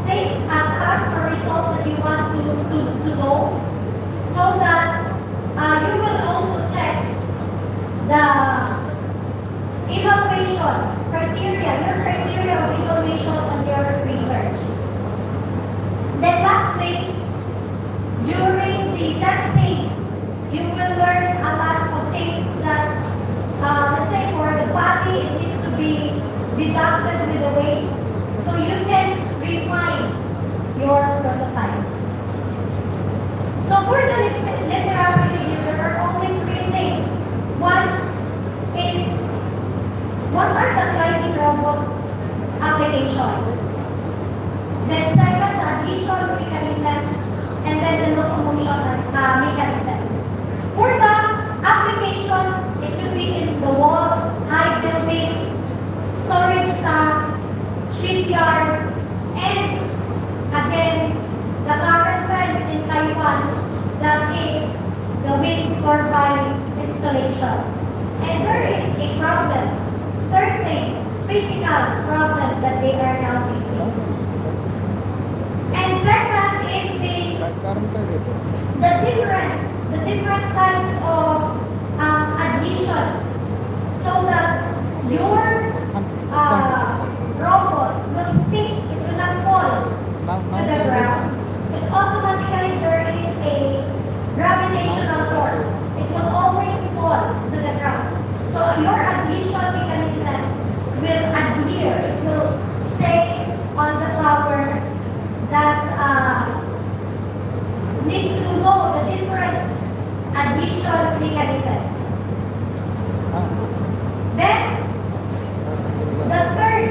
task or result that you want to know, so that you will also check the evaluation criteria, your criteria of evaluation on your research. Then lastly, during the testing, you will learn a lot of things that, let's say for the body, it needs to be deducted with the weight, so you can refine your prototype. So for the literary review, there are only three things. One is, what are the climbing robots application? Then second, the addition mechanism, and then the locomotion mechanism. For the application, it could be in the wall, high building, storage tank, shipyard, and again, the current trend in Taiwan, that is the wind turbine installation. And there is a problem, certain physical problem that they are now facing. And second is the different types of addition, so that your robot will stick, it will not fall to the ground. Because automatically there is a gravitational force. It will always fall to the ground. So your addition mechanism will adhere, it will stay on the tower mechanism. Then, the third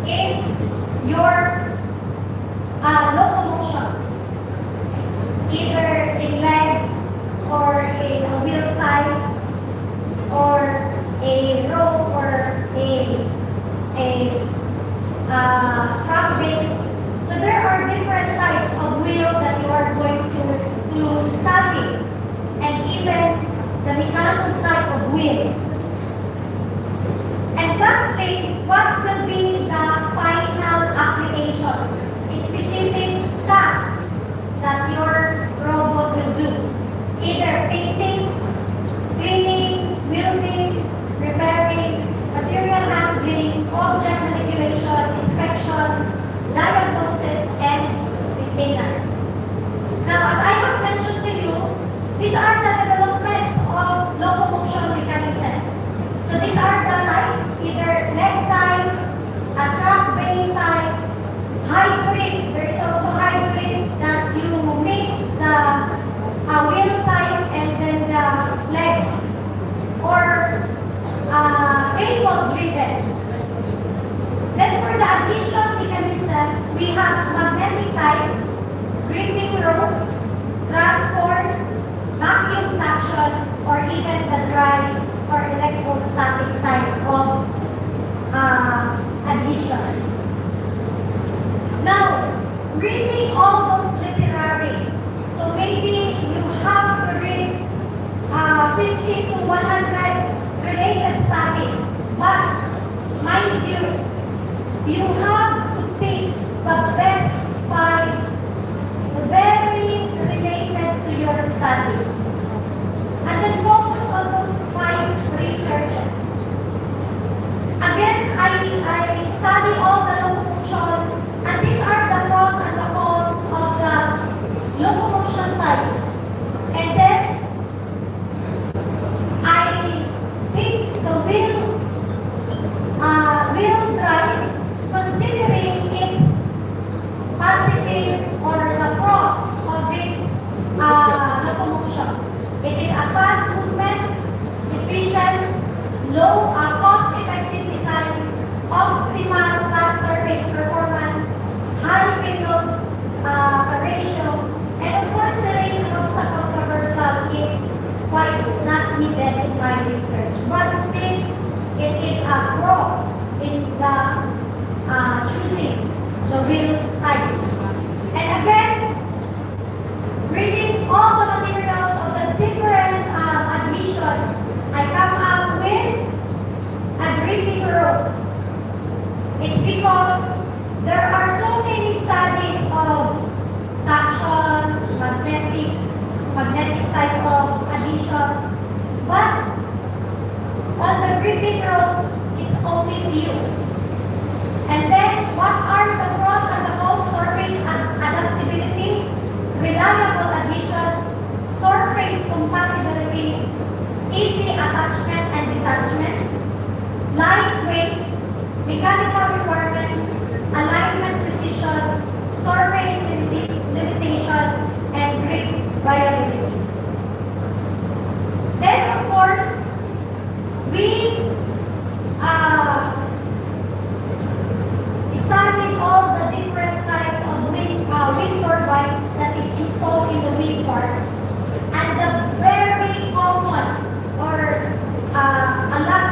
is your locomotion, either in leg or in a wheel type or a rope or a truck base. So there are different types of wheel that you are going to study, and even the mechanical type of wheel. And lastly, what will be the final application, specific task that your robot will do? Either painting, cleaning, building, repairing, material handling, object manipulation, inspection, diagnosis, and maintenance. Now, as I have mentioned to you, these are the developments of locomotion mechanism. So these are the types, either leg type, a truck base type, hybrid. There is also hybrid that you mix the wheel type and then the leg, or cable driven. Then for the addition mechanism, we have magnetic type, gripping rope, transport, vacuum suction, or even the drive or electrostatic type of addition. Now, reading all those literary, so maybe you have to read 50 to 100 related studies, but mind you, you have to pick the best 5 very related to your study, and then focus on those 5 researches. Again, I study all the locomotion, and these are the pros and the cons of the locomotion type. And then I pick the wheel drive, considering its positive or the pros of this locomotion. It is a fast movement, efficient, low cost-effective design, optimal land surface performance, high payload ratio, and of course the range of obstacle traversal is quite not needed in my research. But still, it is a pro in the choosing the wheel type. And again, reading all the materials of the different additions, I come up with a gripping rope. It's because there are so many studies of suctions, magnetic type of addition, but on the gripping rope, it's only few. And then, what are the pros and the cons? Surface adaptability, reliable addition, surface compatibility, easy attachment and detachment, lightweight, mechanical requirements, alignment precision, surface limitation, and grip variability. Then, of course, we studied all the different types of wind turbines that is installed in the wind farms. And the very common or a lot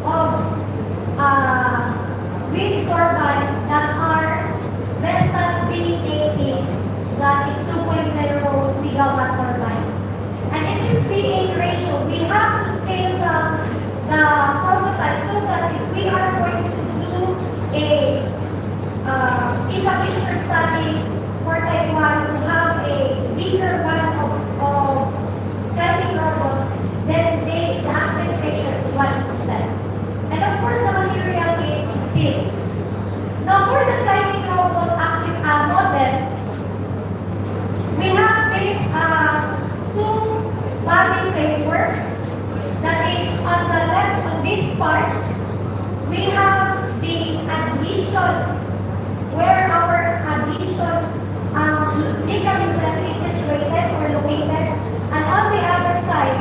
of wind turbines that are Vestas B80, that is 2.0 megawatt turbine. And in this PH ratio, we have to scale the prototype so that if we are going to do a in the future study for type 1 to have a bigger one of turning robot, then the aspect ratio is 1:7. And of course, the material is steel. Now, for the climbing robot active models, we have this 2 body framework that is on the left on this part. We have the addition, where our addition mechanism is situated or located, and on the other side,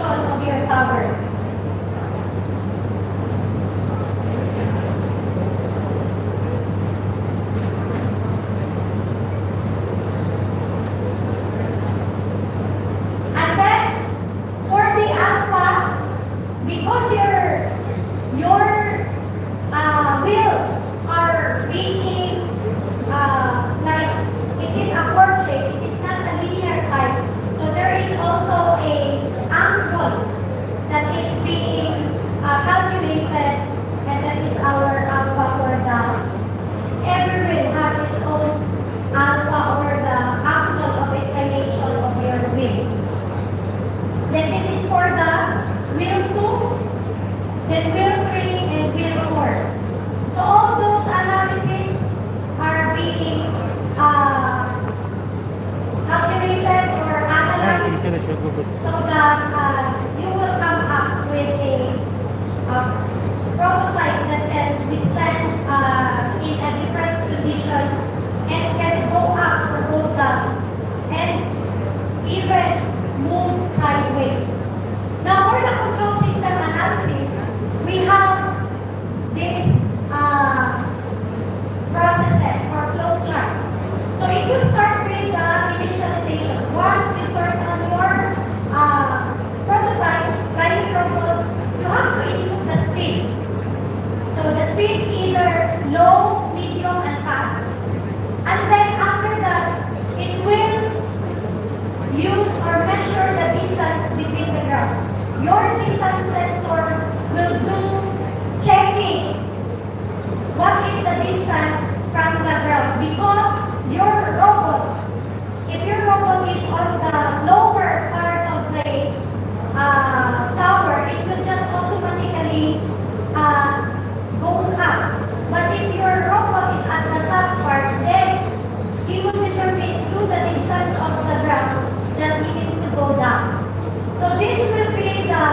condition of your tower. And then for the alpha, because your wheels are being like it is a portrait, it is not a linear type. So there is also a angle that is being calculated, and that is our alpha for the every wheel has its own alpha or the angle of inclination of your wheel. Then this is for the wheel 2, then wheel 3, and wheel 4. So all those analyses are being calculated or analyzed so that you will come up with a prototype that can withstand in a different conditions and can go up or go down and even move sideways. Now for the control system analysis, we have this processes or flow chart. So if you start with the initialization, once you turn on your prototype flying robot, you have to input the speed. So the speed either low, medium, and fast. And then after that, it will use or measure the distance between the ground. Your distance sensor will do checking what is the distance from the ground, because your robot, if your robot is on the lower part of the tower, it will just automatically goes up. But if your robot is at the top part, then he will determine through the distance of the ground that he needs to go down. So this will be the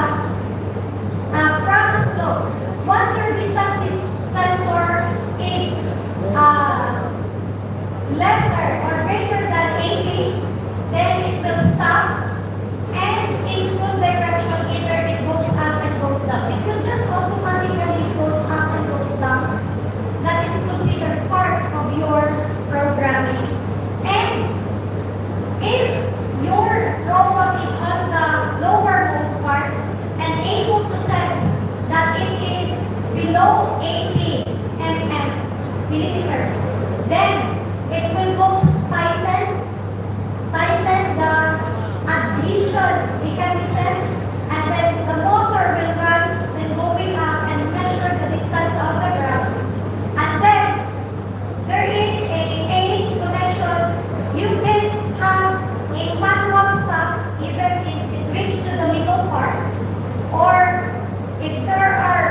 process flow. Once your distance sensor is lesser or greater than 80, then it will stop and in full direction either it goes up and goes down. It will just automatically goes up and goes down. That is considered part of your programming. And if your robot is on the lowermost part and able to sense that it is below 80 millimeters, then it will go tighten the adhesion mechanism, and then the motor will run then going up and measure the distance of the ground. And then there is a age connection. You can have a manual stop even if it reaches to the middle part, or if there are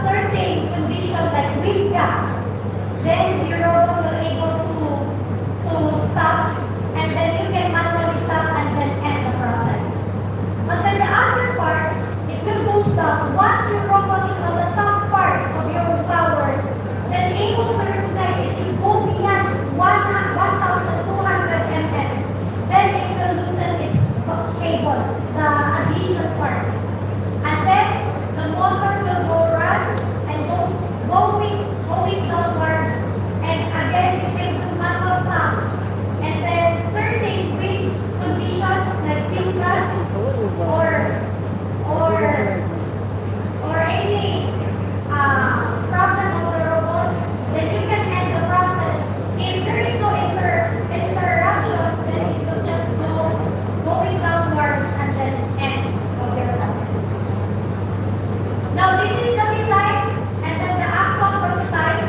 certain conditions like wind gust, then your robot will able to stop, and then you can manually stop and then end the process. But then the other part, it will go stop. Once your robot is on the top part of your tower, then able to recognize it will go beyond 1,200 mm. Then it will loosen its cable, the additional part. And then the motor will go run and going downward, and again it will do manual stop. And then certain wind conditions like shikshan or any problem of the robot, then you can end the process. If there is no interruption, then it will just going downwards and then end of your process. Now this is the design and then the actual prototype.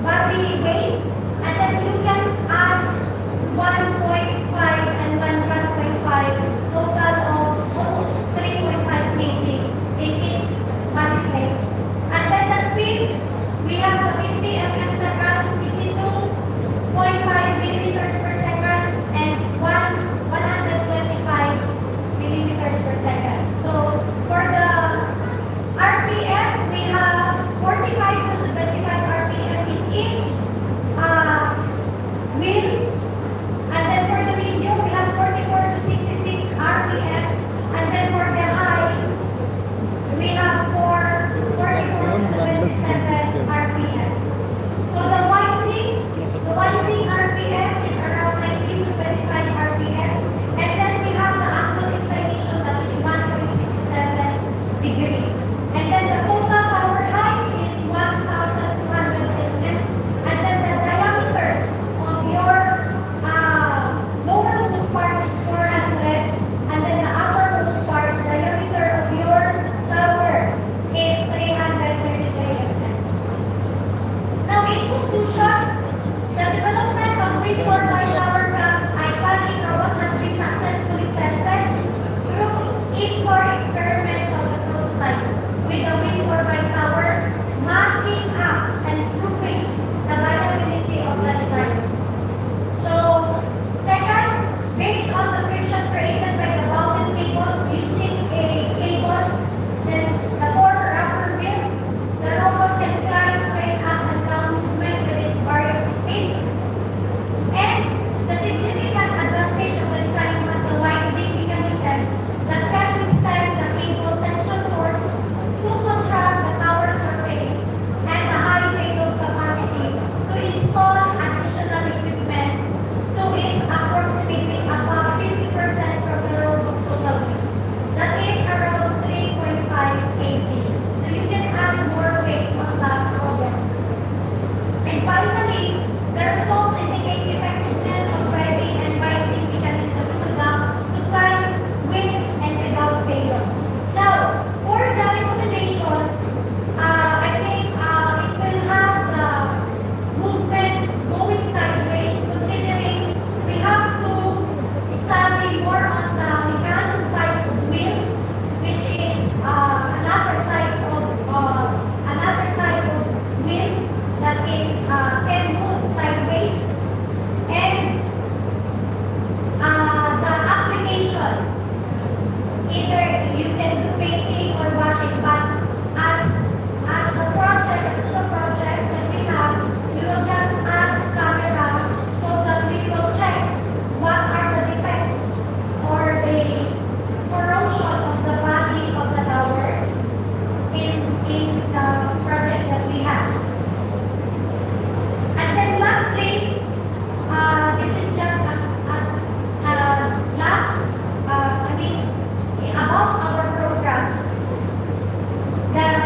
body weight, and then you can add 1.5 and 1.5, total of 3.5 kg in each body weight. And then the speed, we have the 50 mph, 62.5 millimeters per second, and 125 millimeters per second. So for the RPM, we have 45 to 75 RPM in each wheel. And then for the medium, we have 44 to 66 RPM. And then for the high, we have 44 to 77 RPM. So the winding RPM is around 19 to 25 RPM. And then we have the angle inclination that is 1.67 degrees. And then the total power height is 1,200 cm. And then the diameter of your lowermost part is 400. And then the uppermost part, diameter of your tower is 333 mm. Now, in conclusion, the development of wastewater tower plant iconic robot has been successfully tested through in-core experiments of the prototype with the wastewater tower, marking up and proving the viability of the design. So, second, based on the friction created by the mountain cable using a cable, then the four rubber wheels, the robot can climb straight up and down movement with its various speeds. And the significant advantage of the design was the winding mechanism that can withstand the cable tension force to contract the tower surface and the high payload capacity to install additional equipment to it approximately about 50% from the robot's total weight. That is around 3.5 kg. So you can add more weight on that robot. And finally, the results indicate effectiveness of driving and binding mechanisms to climb with and without payload. Now, for the recommendations, I think it will have the movement going sideways, considering we have to study more on the mechanical type of wheel, which is another type of wheel that is can move sideways, and the application, either you can do painting or washing, but as the project that we have, we will just add camera so that we will check what are the defects or the corrosion of the body of the tower in the project that we have. And then lastly, this is just about our program, that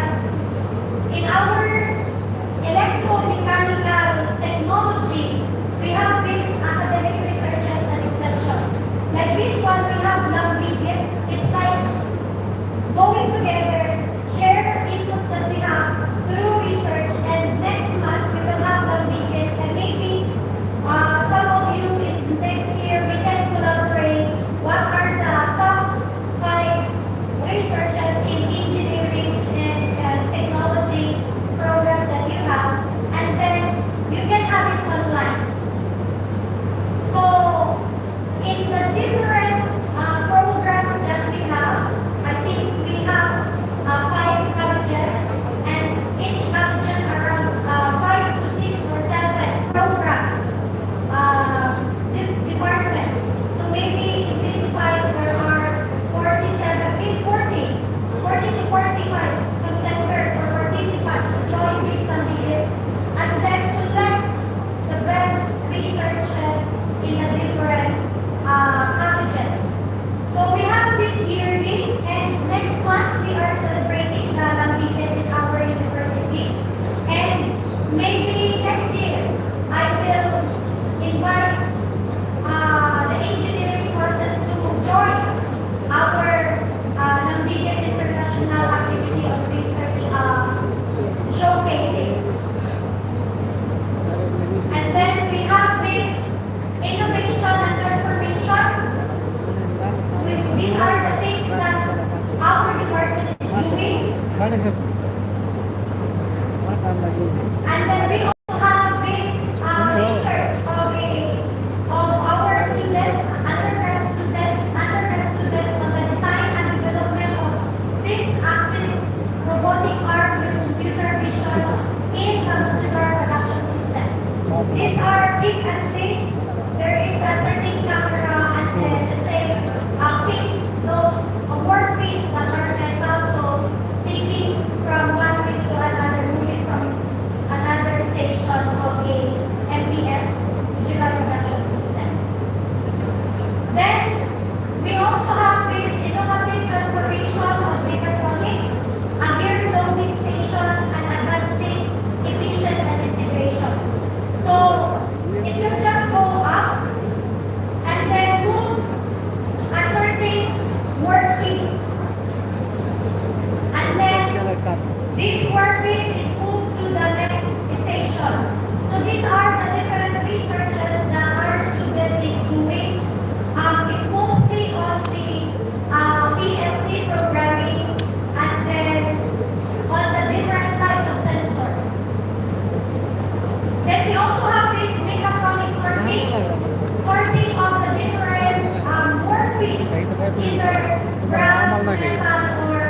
in our electromechanical technology, we have these academic researches and extension. Like this one, we have lab meeting. It's like going together, share inputs that we have through research, and next month we will have lab meeting, and maybe some of you in next year we can collaborate what are the top 5 researches in engineering and technology programs that you have, and then you can have it online. So in the different programs that we have, I think we have 5 colleges, and each college around 5 to 6 or 7 programs, departments. So maybe in this 5 there are 40 to 45 contenders or participants to join this candidate, and then select the best researchers in the different colleges. So we have this yearly, and next month we are celebrating the Lambitin in our university. And maybe next year I will invite the engineering courses to join our Lambitin International Activity of Research showcasing. And then we also have this research of our students, undergrad students on the design and development of six-axis robotic arm with computer vision in the modular production system. These are big and things. There is a certain camera and then let's say a pick those workpiece that are metal, so picking from one piece to another, moving from another station of a MPS digital production system. Then we also have this innovative transformation of mechatronics, a gear loading station, and advancing efficient and integration. So it can just go up and then move a certain workpiece. And then this workpiece is moved to the next station. So these are the different researches that our student is doing. It's mostly on the PLC programming and then on the different types of sensors. Then we also have this mechatronic sorting of the different workpiece, either brass, metal, or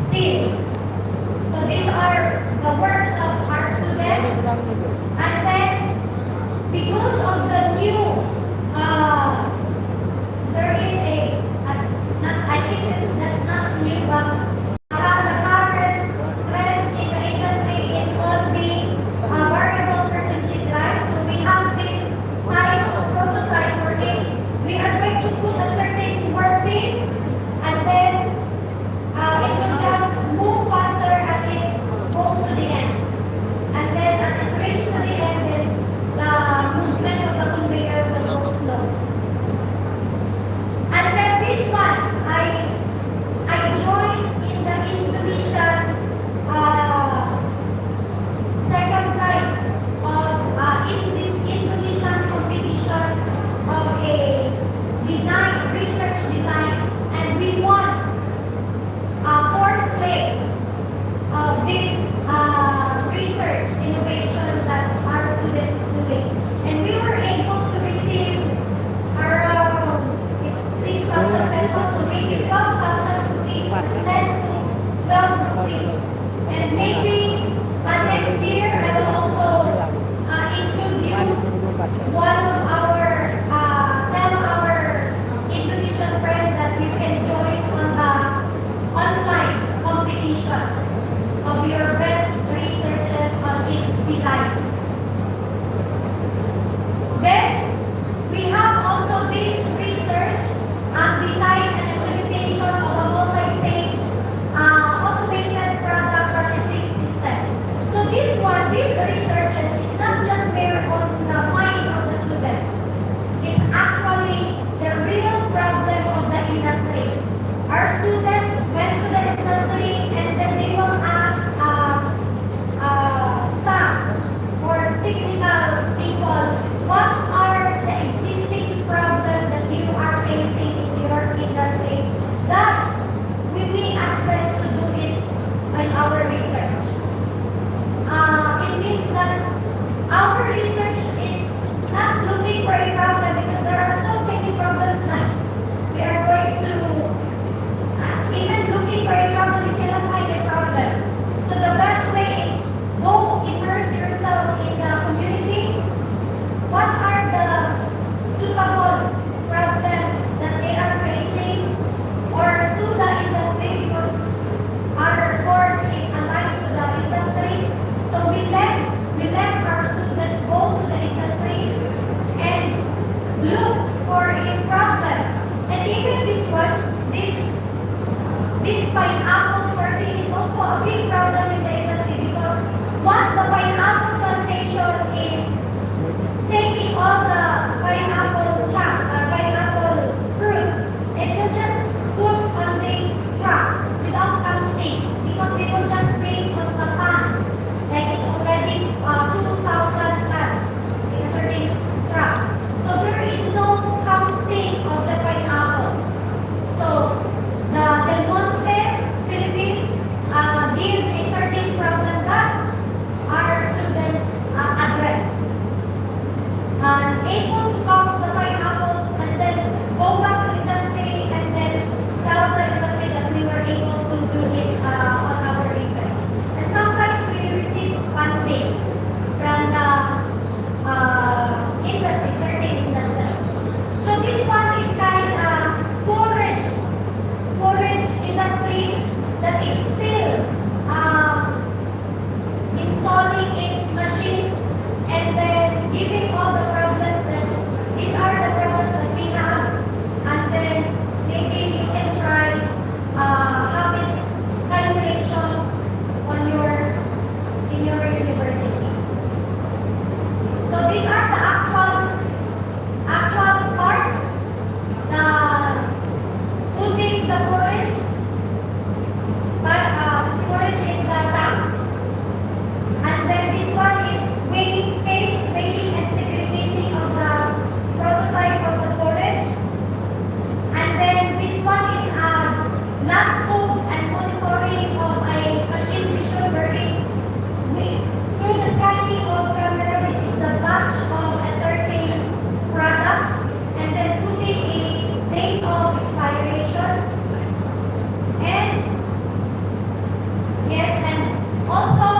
steel. So these are the works of our students. And then because of the new, there is I think that's not new, but the current trends in the industry is on the variable frequency drive. So we have this type of prototype working. We are going to put a certain workpiece and then it will just move faster as it goes to the end. And then as it reaches to the end, then the movement of the conveyor will go slow. And then this one, I joined in the Indonesian second type of Indonesian competition of a research design, and we won fourth place of this research innovation that our students doing. And we were able to receive around 6,000 pesos to maybe 12,000 rupees, 10 to 12 rupees. And maybe next year I will also include you one of our tell our Indonesian friends that you can join on the online competition of your best researches on its design. Then we have also this research on design and implementation of a multi-stage automated product processing system. So this research is not just mere on the mind of the student. It's actually the real problem of the industry. Our students went to the industry and then they will ask staff or technical people, what are the existing problems that you are facing in your industry that we may address to do it in our research. It means that our research is not looking for a problem because there are so many problems that we are going to even looking for a problem, you cannot find a problem. So the best way is go immerse yourself in the community. What are the suitable problems that they are facing or to the industry, because our course is aligned to the industry. So we let our students go to installing its machine, and then giving all the problems that these are the problems that we have, and then maybe you can try having simulation on in your university. So these are the actual part, the putting the forage, forage in the tank. And then this one is weighing space, weighing and segregating of the prototype of the forage. And then this one is lab code and monitoring of a machine vision wherein through the scanning of camera, this is the batch of a certain product, and then putting a date of expiration. And yes, and also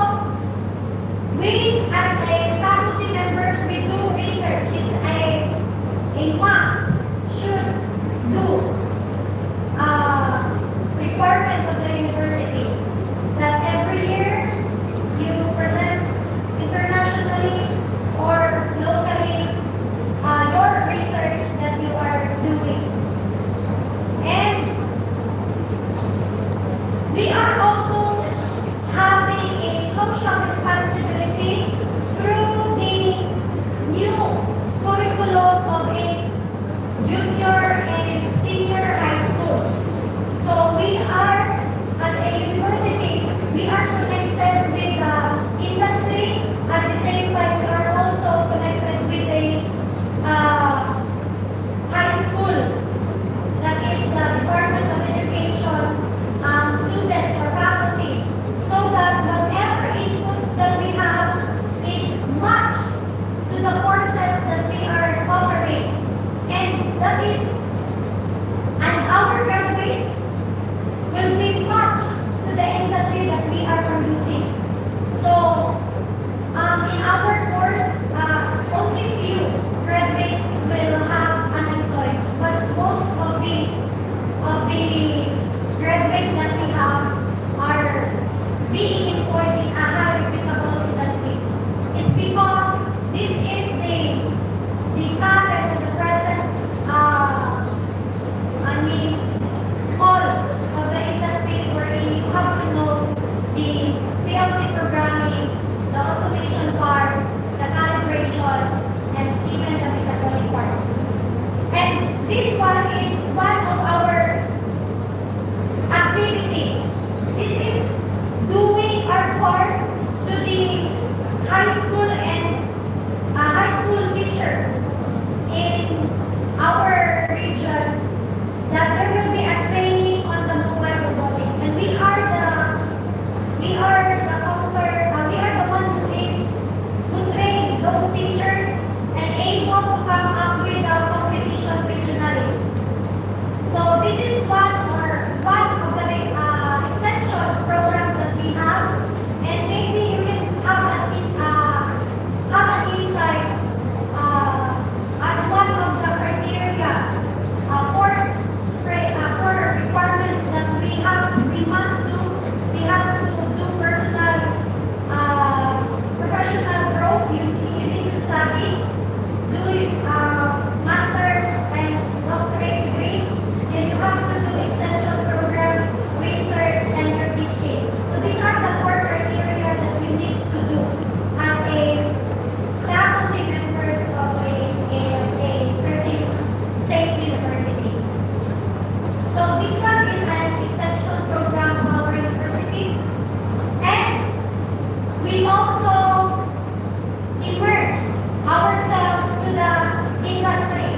we as a faculty members, we do research. It's a must should do requirement of the university that every year you present internationally or locally your research that you are doing. And we are also having a social responsibility through the new curriculum of a junior and senior high school. So we are, as a university, we are connected with the industry. At the same time, we are also connected with the high school, that is the Department of Education, students or faculties, so that whatever inputs that we have is matched to the courses that we are offering. And that is, and our graduates will be matched to the industry that we are producing. So, in our course, only few graduates will have unemployed, but most of the graduates that we have are being employed in a high reputable industry. It's because this is the current and the present call of the industry wherein you have to know the PLC programming, the automation part, the calibration, and even the metabolic part. And this one is one of our activities. This is doing our part to the high school and high school teachers in our region, that there will be a training on the mobile robotics, and we are the one who train those teachers and able to come up with a competition regionally. So this is one of the extension programs that we have, and maybe you can have an insight as one of the criteria for requirements that we must do. We have to do professional growth. You need to study, do masters and doctorate degree, and you have to do extension program, research, and your teaching. So these are the four criteria that you need to do as a faculty members of a certain state university. So this one is an extension program of our university, and we also immerse ourselves to the industry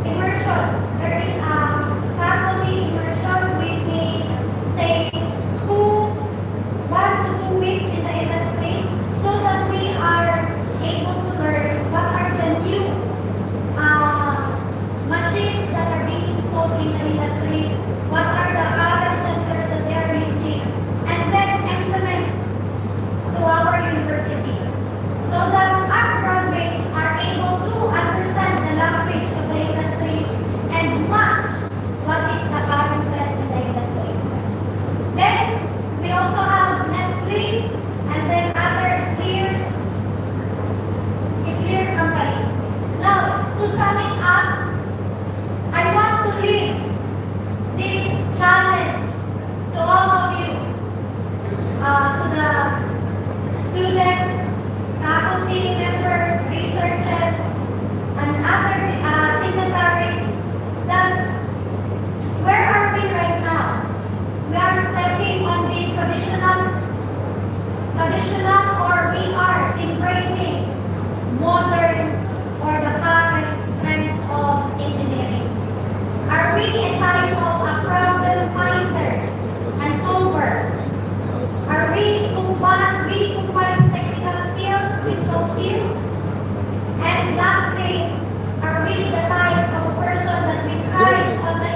immersion. There is a faculty immersion. We may stay 1 to 2 weeks in the industry, so that we are able to learn what are the new machines that are being installed in the industry, what are the current sensors that they are using, and then implement to our university, so that our graduates are able to understand the language of the industry and match what is the current trends in the industry. Then we also have Nestle and then other traditional or we are embracing modern or the current trends of engineering? Are we entitled a problem finder and solver? Are we combine technical skills with soft skills? And lastly, are we the type of person that we thrive on the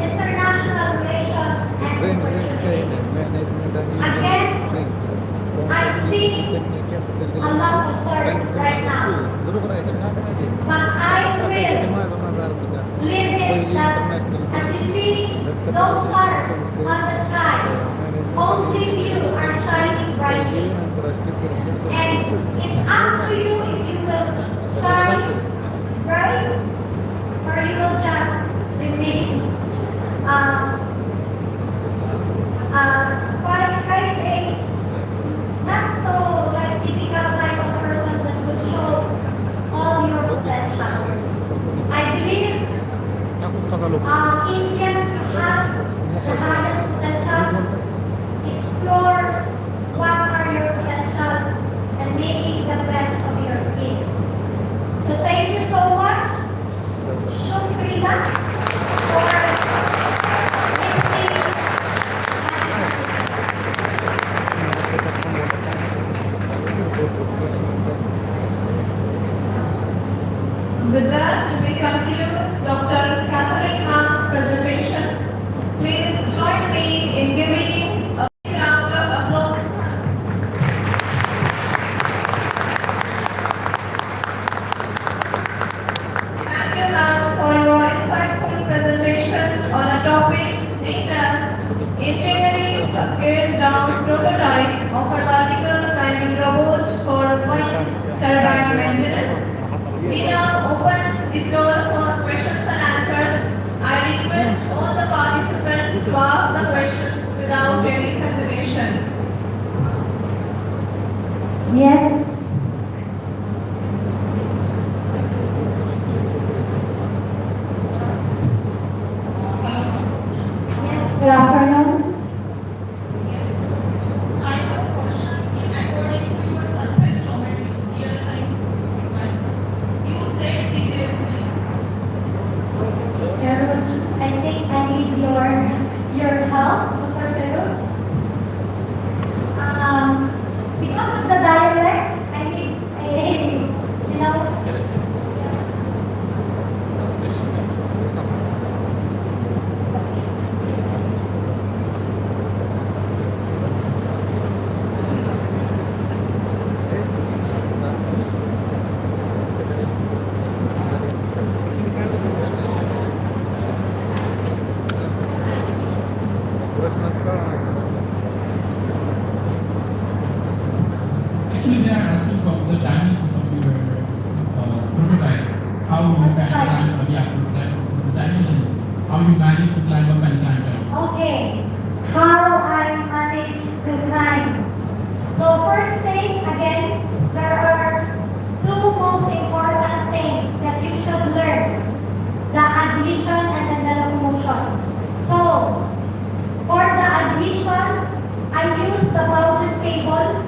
international relations and opportunities? Again, I see a lot of stars right now, but I will leave it that as you see those stars on the skies, only you are shining brightly. And it's up to you if you will shine bright or you will just remain quite a not so like typical type of person that will show all your potentials. I believe Indians has the highest potential. Explore what are your potential and making the best of your skills. So thank you so much, Shukriya, for listening. With that, we conclude Dr. Katharina's presentation. Please join me in giving a big round of applause. Thank you, ma'am, for your insightful presentation on a topic named as Engineering a scaled-down prototype of a vertical climbing robot for wind turbine maintenance. We now open the floor for questions and answers. I request all the participants to ask the questions without any hesitation. Yes. Yes, good afternoon. I have a question. According to your surface geometry real-time sequence, you said previously. Feroz, I think I need your help, Dr. Feroz. Because of the dialect, I need a, you know, Actually, they are asking about the dimensions of your prototype. How you can climb, the dimensions. How you manage to climb up and climb down. okay, how I manage to climb. So first thing, again, there are two most important things that you should learn. The adhesion and then the locomotion. So, for the adhesion, I use the bowed cable.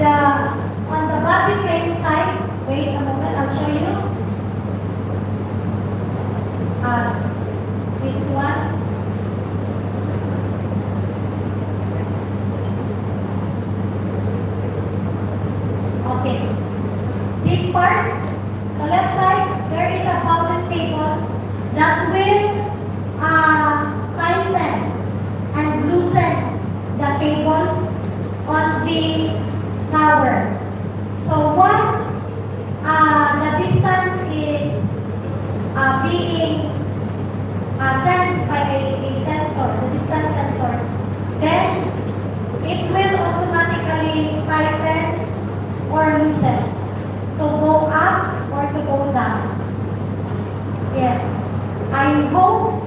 On the body frame side, wait a moment, I'll show you. This one. Okay. This part, the left side, there is a bowed cable that will tighten and loosen the cable on the tower. So once the distance is being sensed by a sensor, the distance sensor, then it will automatically tighten or loosen to go up or to go down. Yes, I hope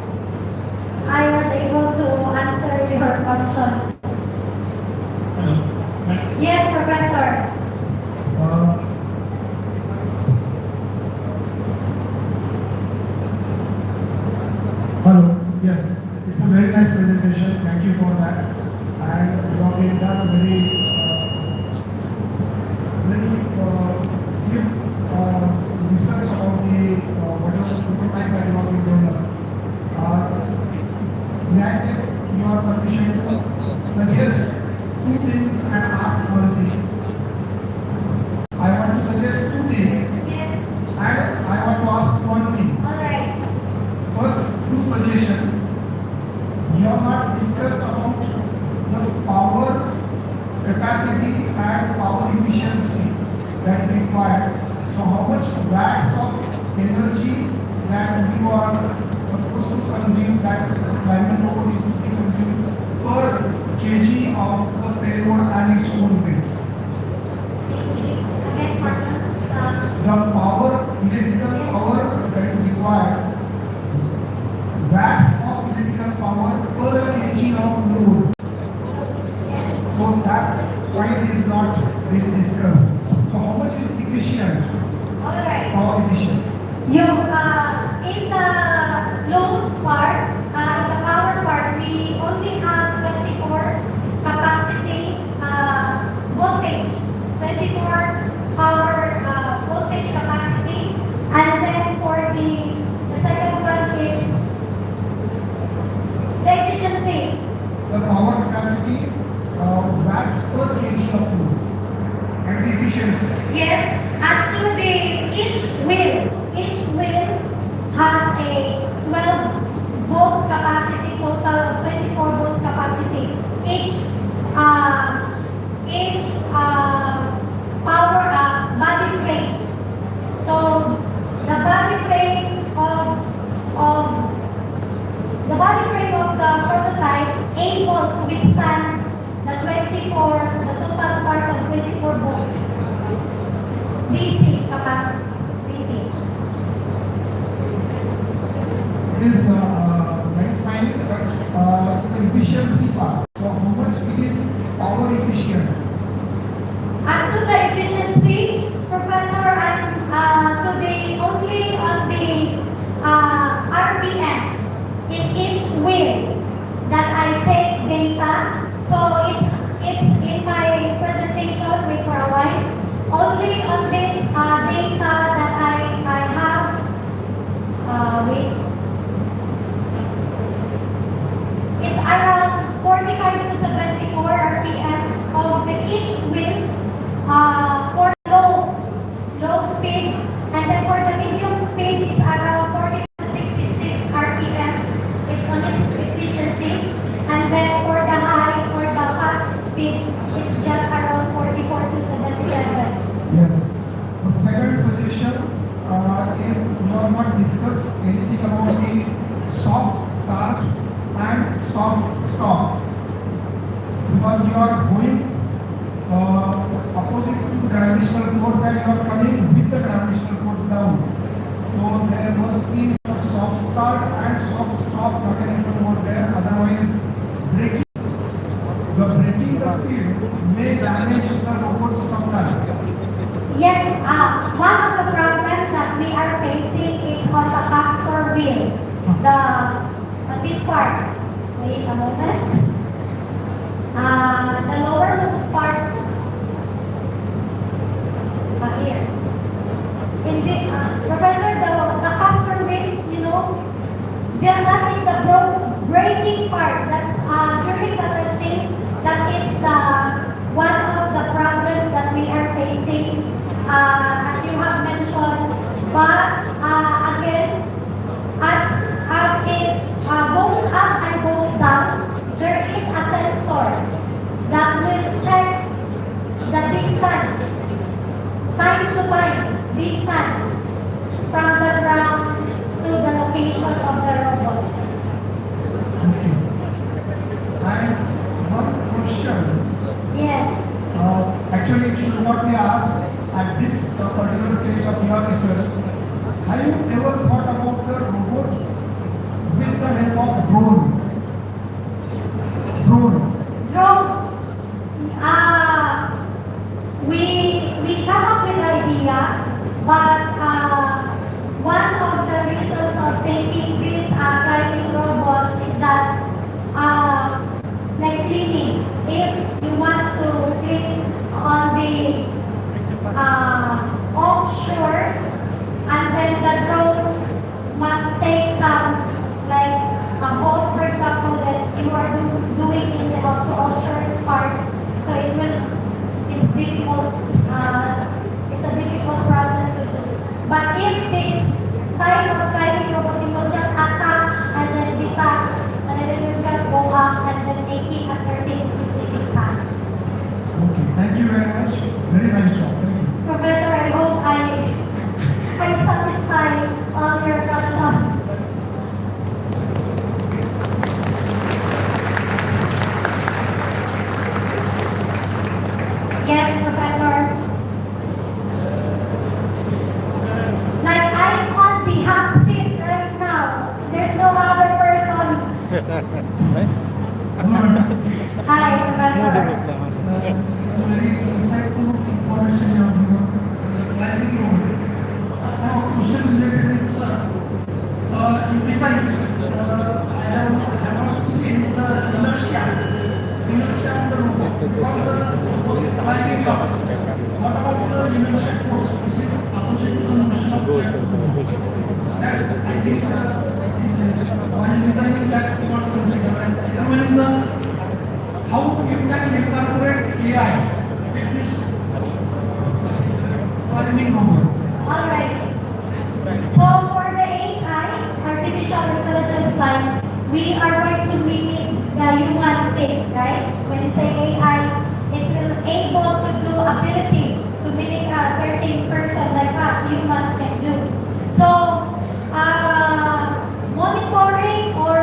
I was able to answer your question. Hello. Yes, Professor. Hello, yes, it's a very nice presentation, thank you for that. And you have been done a capacity and power efficiency that is required. So how much watts of energy that you are supposed to consume, that climate robot is to be consumed per kg of the payload and its own weight. Again, partner. The power, electrical power that is required, watts of electrical power per kg of load. So that point is not really discussed. So how much is efficient Alright. or efficient? Yung, in the load part, in the power part, we only have 24 capacity, voltage, 24 power, voltage capacity, and then for the second one is the efficiency. The power capacity, watts per kg of load. And the efficiency. Yes, as to the each wheel has a 12 volts capacity, total of 24 volts capacity. Each power body frame. So the body frame of the prototype able to withstand the total part of 24 volts. DC capacity. DC. It is next point, the efficiency part. So how much it is power efficient? As to the efficiency, Professor, and to the only on the RPM in each wheel that I take data. So it's in my presentation wait for a while. Only on this data that I have. Wait. It's around 45 to 74 RPM of the each wheel for low speed, and then for the medium speed it's around 40 to 66 RPM. It's on its efficiency, and then for the high or the fast speed it's just around 44 to 77. Yes. The second suggestion is you have not discussed anything about the soft start and soft stop, because you are going opposite to the gravitational force and you are coming with the gravitational force down. So there must be a soft start and soft stop mechanism over there, otherwise braking. The braking the speed may damage the robot sometimes. Yes, one of the problems that we are facing is on the caster wheel. This part. Wait a moment. The lowermost part. Here. In the Professor, the caster wheel, that is the braking part. That's during the testing. That is the one of the problems that we are facing. As you have mentioned, but again, as it goes up and goes down, there is a sensor that will check the distance, time to time, distance from the ground to the location of the robot. Okay. And one question, Yes. actually it should not be asked at this particular stage of your research. Have you ever thought about the robot with the help of drone? Drone. We come up with idea, but one of the reasons of taking this climbing robot is that like cleaning. If you want to clean on the offshore, and then the drone must take some like a boat, for example, that you are doing in the offshore part. So it's difficult. It's a difficult process to do. But if this side of climbing robot, you will just attach and then detach, and then it will just go up and then making a certain specific task. Okay. very much. Very nice job. Thank you. Professor, I hope I satisfy all your questions. Yes, Professor. Like I'm on the hot seat right now. There's no other person. Hi, Professor. Very insightful information you have given. Lightning over. Now, question related is, besides, I have not seen the inertia of the robot. Because the robot is flying up. What about the inertia force, which is opposite to the motion of the that I think while designing that is not considered. And second one is how you can incorporate AI with this learning robot. All right. So for the AI, artificial intelligence line, we are going to mimic the human thing, right? When you say AI, it will able to do ability to mimic a certain person like us humans can do. So monitoring or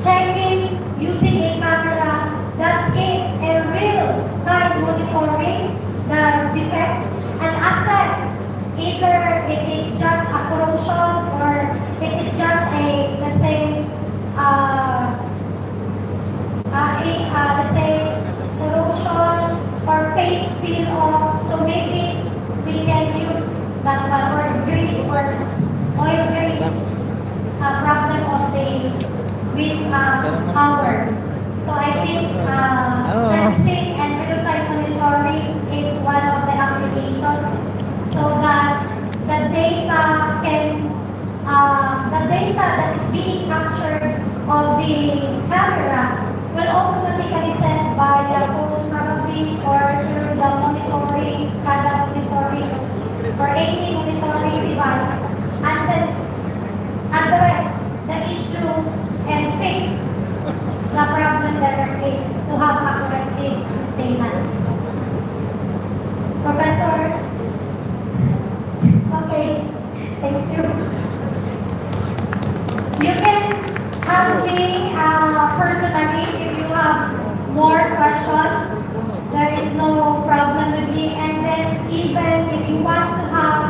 checking using a camera that is a real time monitoring the defects and assess either it is just a corrosion or it is just a, let's say, let's say corrosion or paint peel off. So maybe we can use that or grease or oil grease problem of the with power. So I think sensing and real-time monitoring is one of the applications so that the data can the data that is being captured of the camera will automatically sent by the phone probably or through the monitoring, SCADA monitoring or any monitoring device and then address the issue and fix the problem that are faced to have accurate data. Professor? Okay, thank you. You can ask me personally if you have more questions. There is no problem with me. And then even if you want to have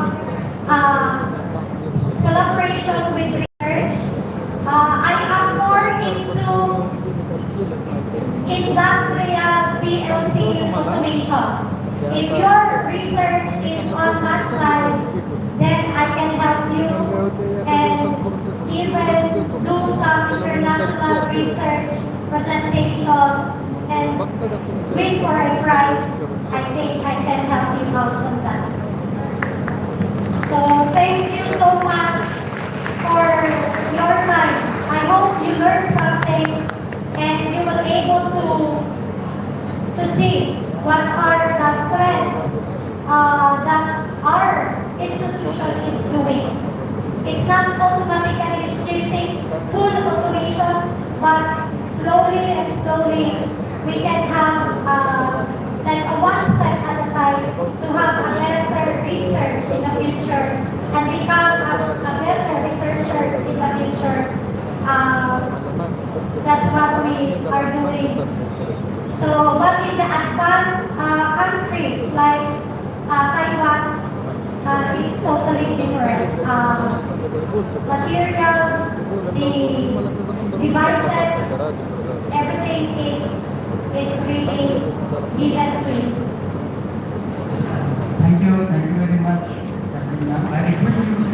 collaboration with research, I am more into industrial PLC automation. If your research is on that side, then I can help you and even do some international research presentation and win for a prize. I think I can help you out on that. So thank you so much for your time. I hope you learned something and you will able to see what are the trends that our institution is doing. It's not automatically shifting full automation, but slowly and slowly we can have like a one step at a time to have a better research in the future and become a better researchers in the future. That's what we are doing. So, but in the advanced countries like Taiwan, it's totally different. Materials, the devices, everything is really given to you. Thank you very much. I request you to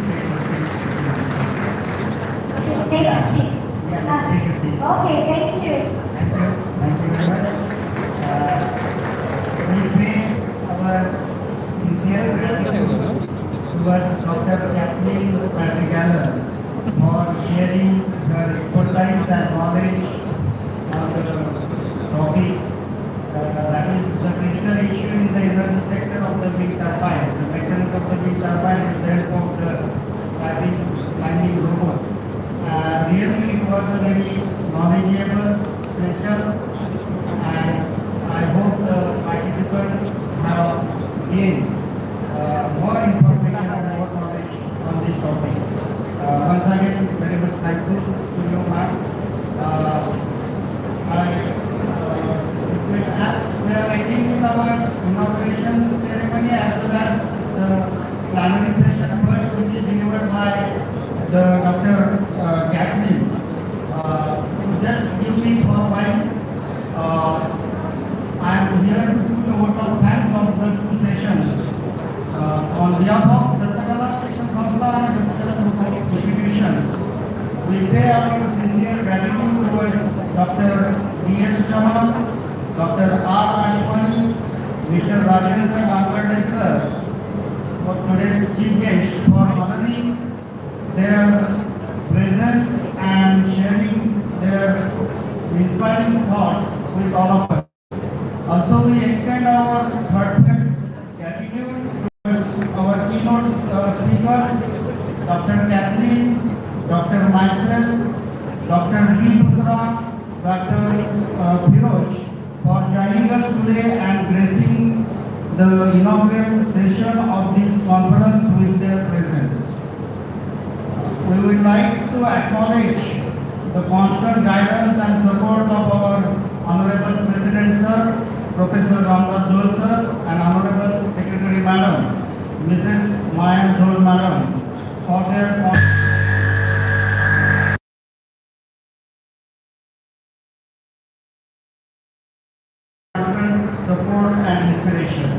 take a seat. Okay, take a seat. Yeah, take a seat. Okay, thank you. Thank you very much. We pay our sincere gratitude towards Dr. Kathleen Dattakala for sharing her expertise and knowledge on the topic that is the critical issue in the energy sector of the wind turbine, the mechanism of the wind turbine with the help of the mining robot. Really it was a very knowledgeable session and I hope the participants have gain more information and more knowledge on this topic. Once again, very much thankful to you, ma'am. We are ending with our inauguration ceremony as well as the plenary session first, which is delivered by the Dr. Kathleen. Just give me for a while. I am here to do the vote of thanks on the two sessions. On behalf of Dattakala Shikshan Sanstha and Dattakala institutions, we pay our sincere gratitude towards Dr. D.S. Chaman, Dr. R. Ashwani, Mr. Rajendra Gangwade sir, for today's chief guest for honoring their presence and sharing their inspiring thoughts with all of us. Also, we extend our heartfelt gratitude towards our keynote speakers, Dr. Kathleen, Dr. myself, Dr. V. Putra, Dr. Firoj, for joining us today and gracing the inaugural session of this conference with their presence. We would like to acknowledge the constant guidance and support of our Honorable President Sir, Professor Ramdas Dole Sir, and Honorable Secretary Madam, Mrs. Maya Dole Madam, for their support and inspiration.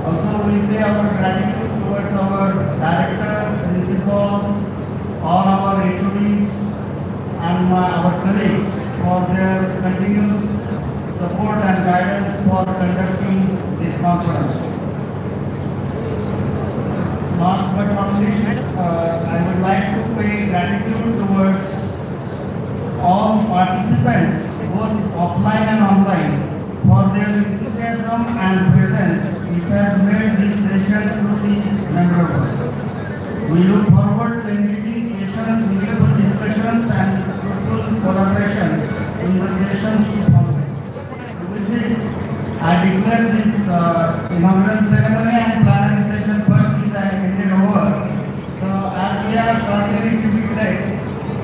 Also, we pay our gratitude towards our directors, principals, all our HODs, and our colleagues for their continuous support and guidance for conducting this conference. Last but not least, I would like to pay gratitude towards all participants, both offline and online, for their enthusiasm and presence, which has made this session truly memorable. We look forward to engaging sessions, meaningful discussions, and fruitful collaborations in the sessions to follow. With this, I declare this inaugural ceremony and plenary session first is ended over. So, as we are shortly to be late,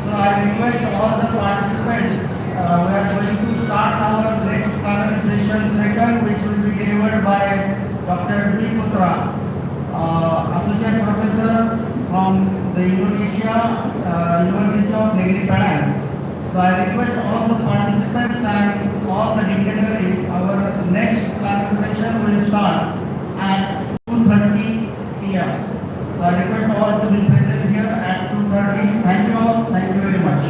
so I request all the participants. We are going to start our next plenary session second, which will be delivered by Dr. V. Putra, Associate Professor from the Indonesia University of Negeri Padang. So I request all the participants and all the dignitaries, our next plenary session will start at 2:30 p.m. So I request all to be present here at 2:30. Thank you all. Thank you very much.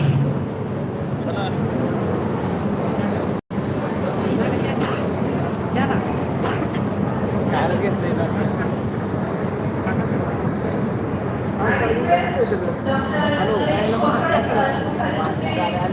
I request Dr. Naresh Bhorpade sir to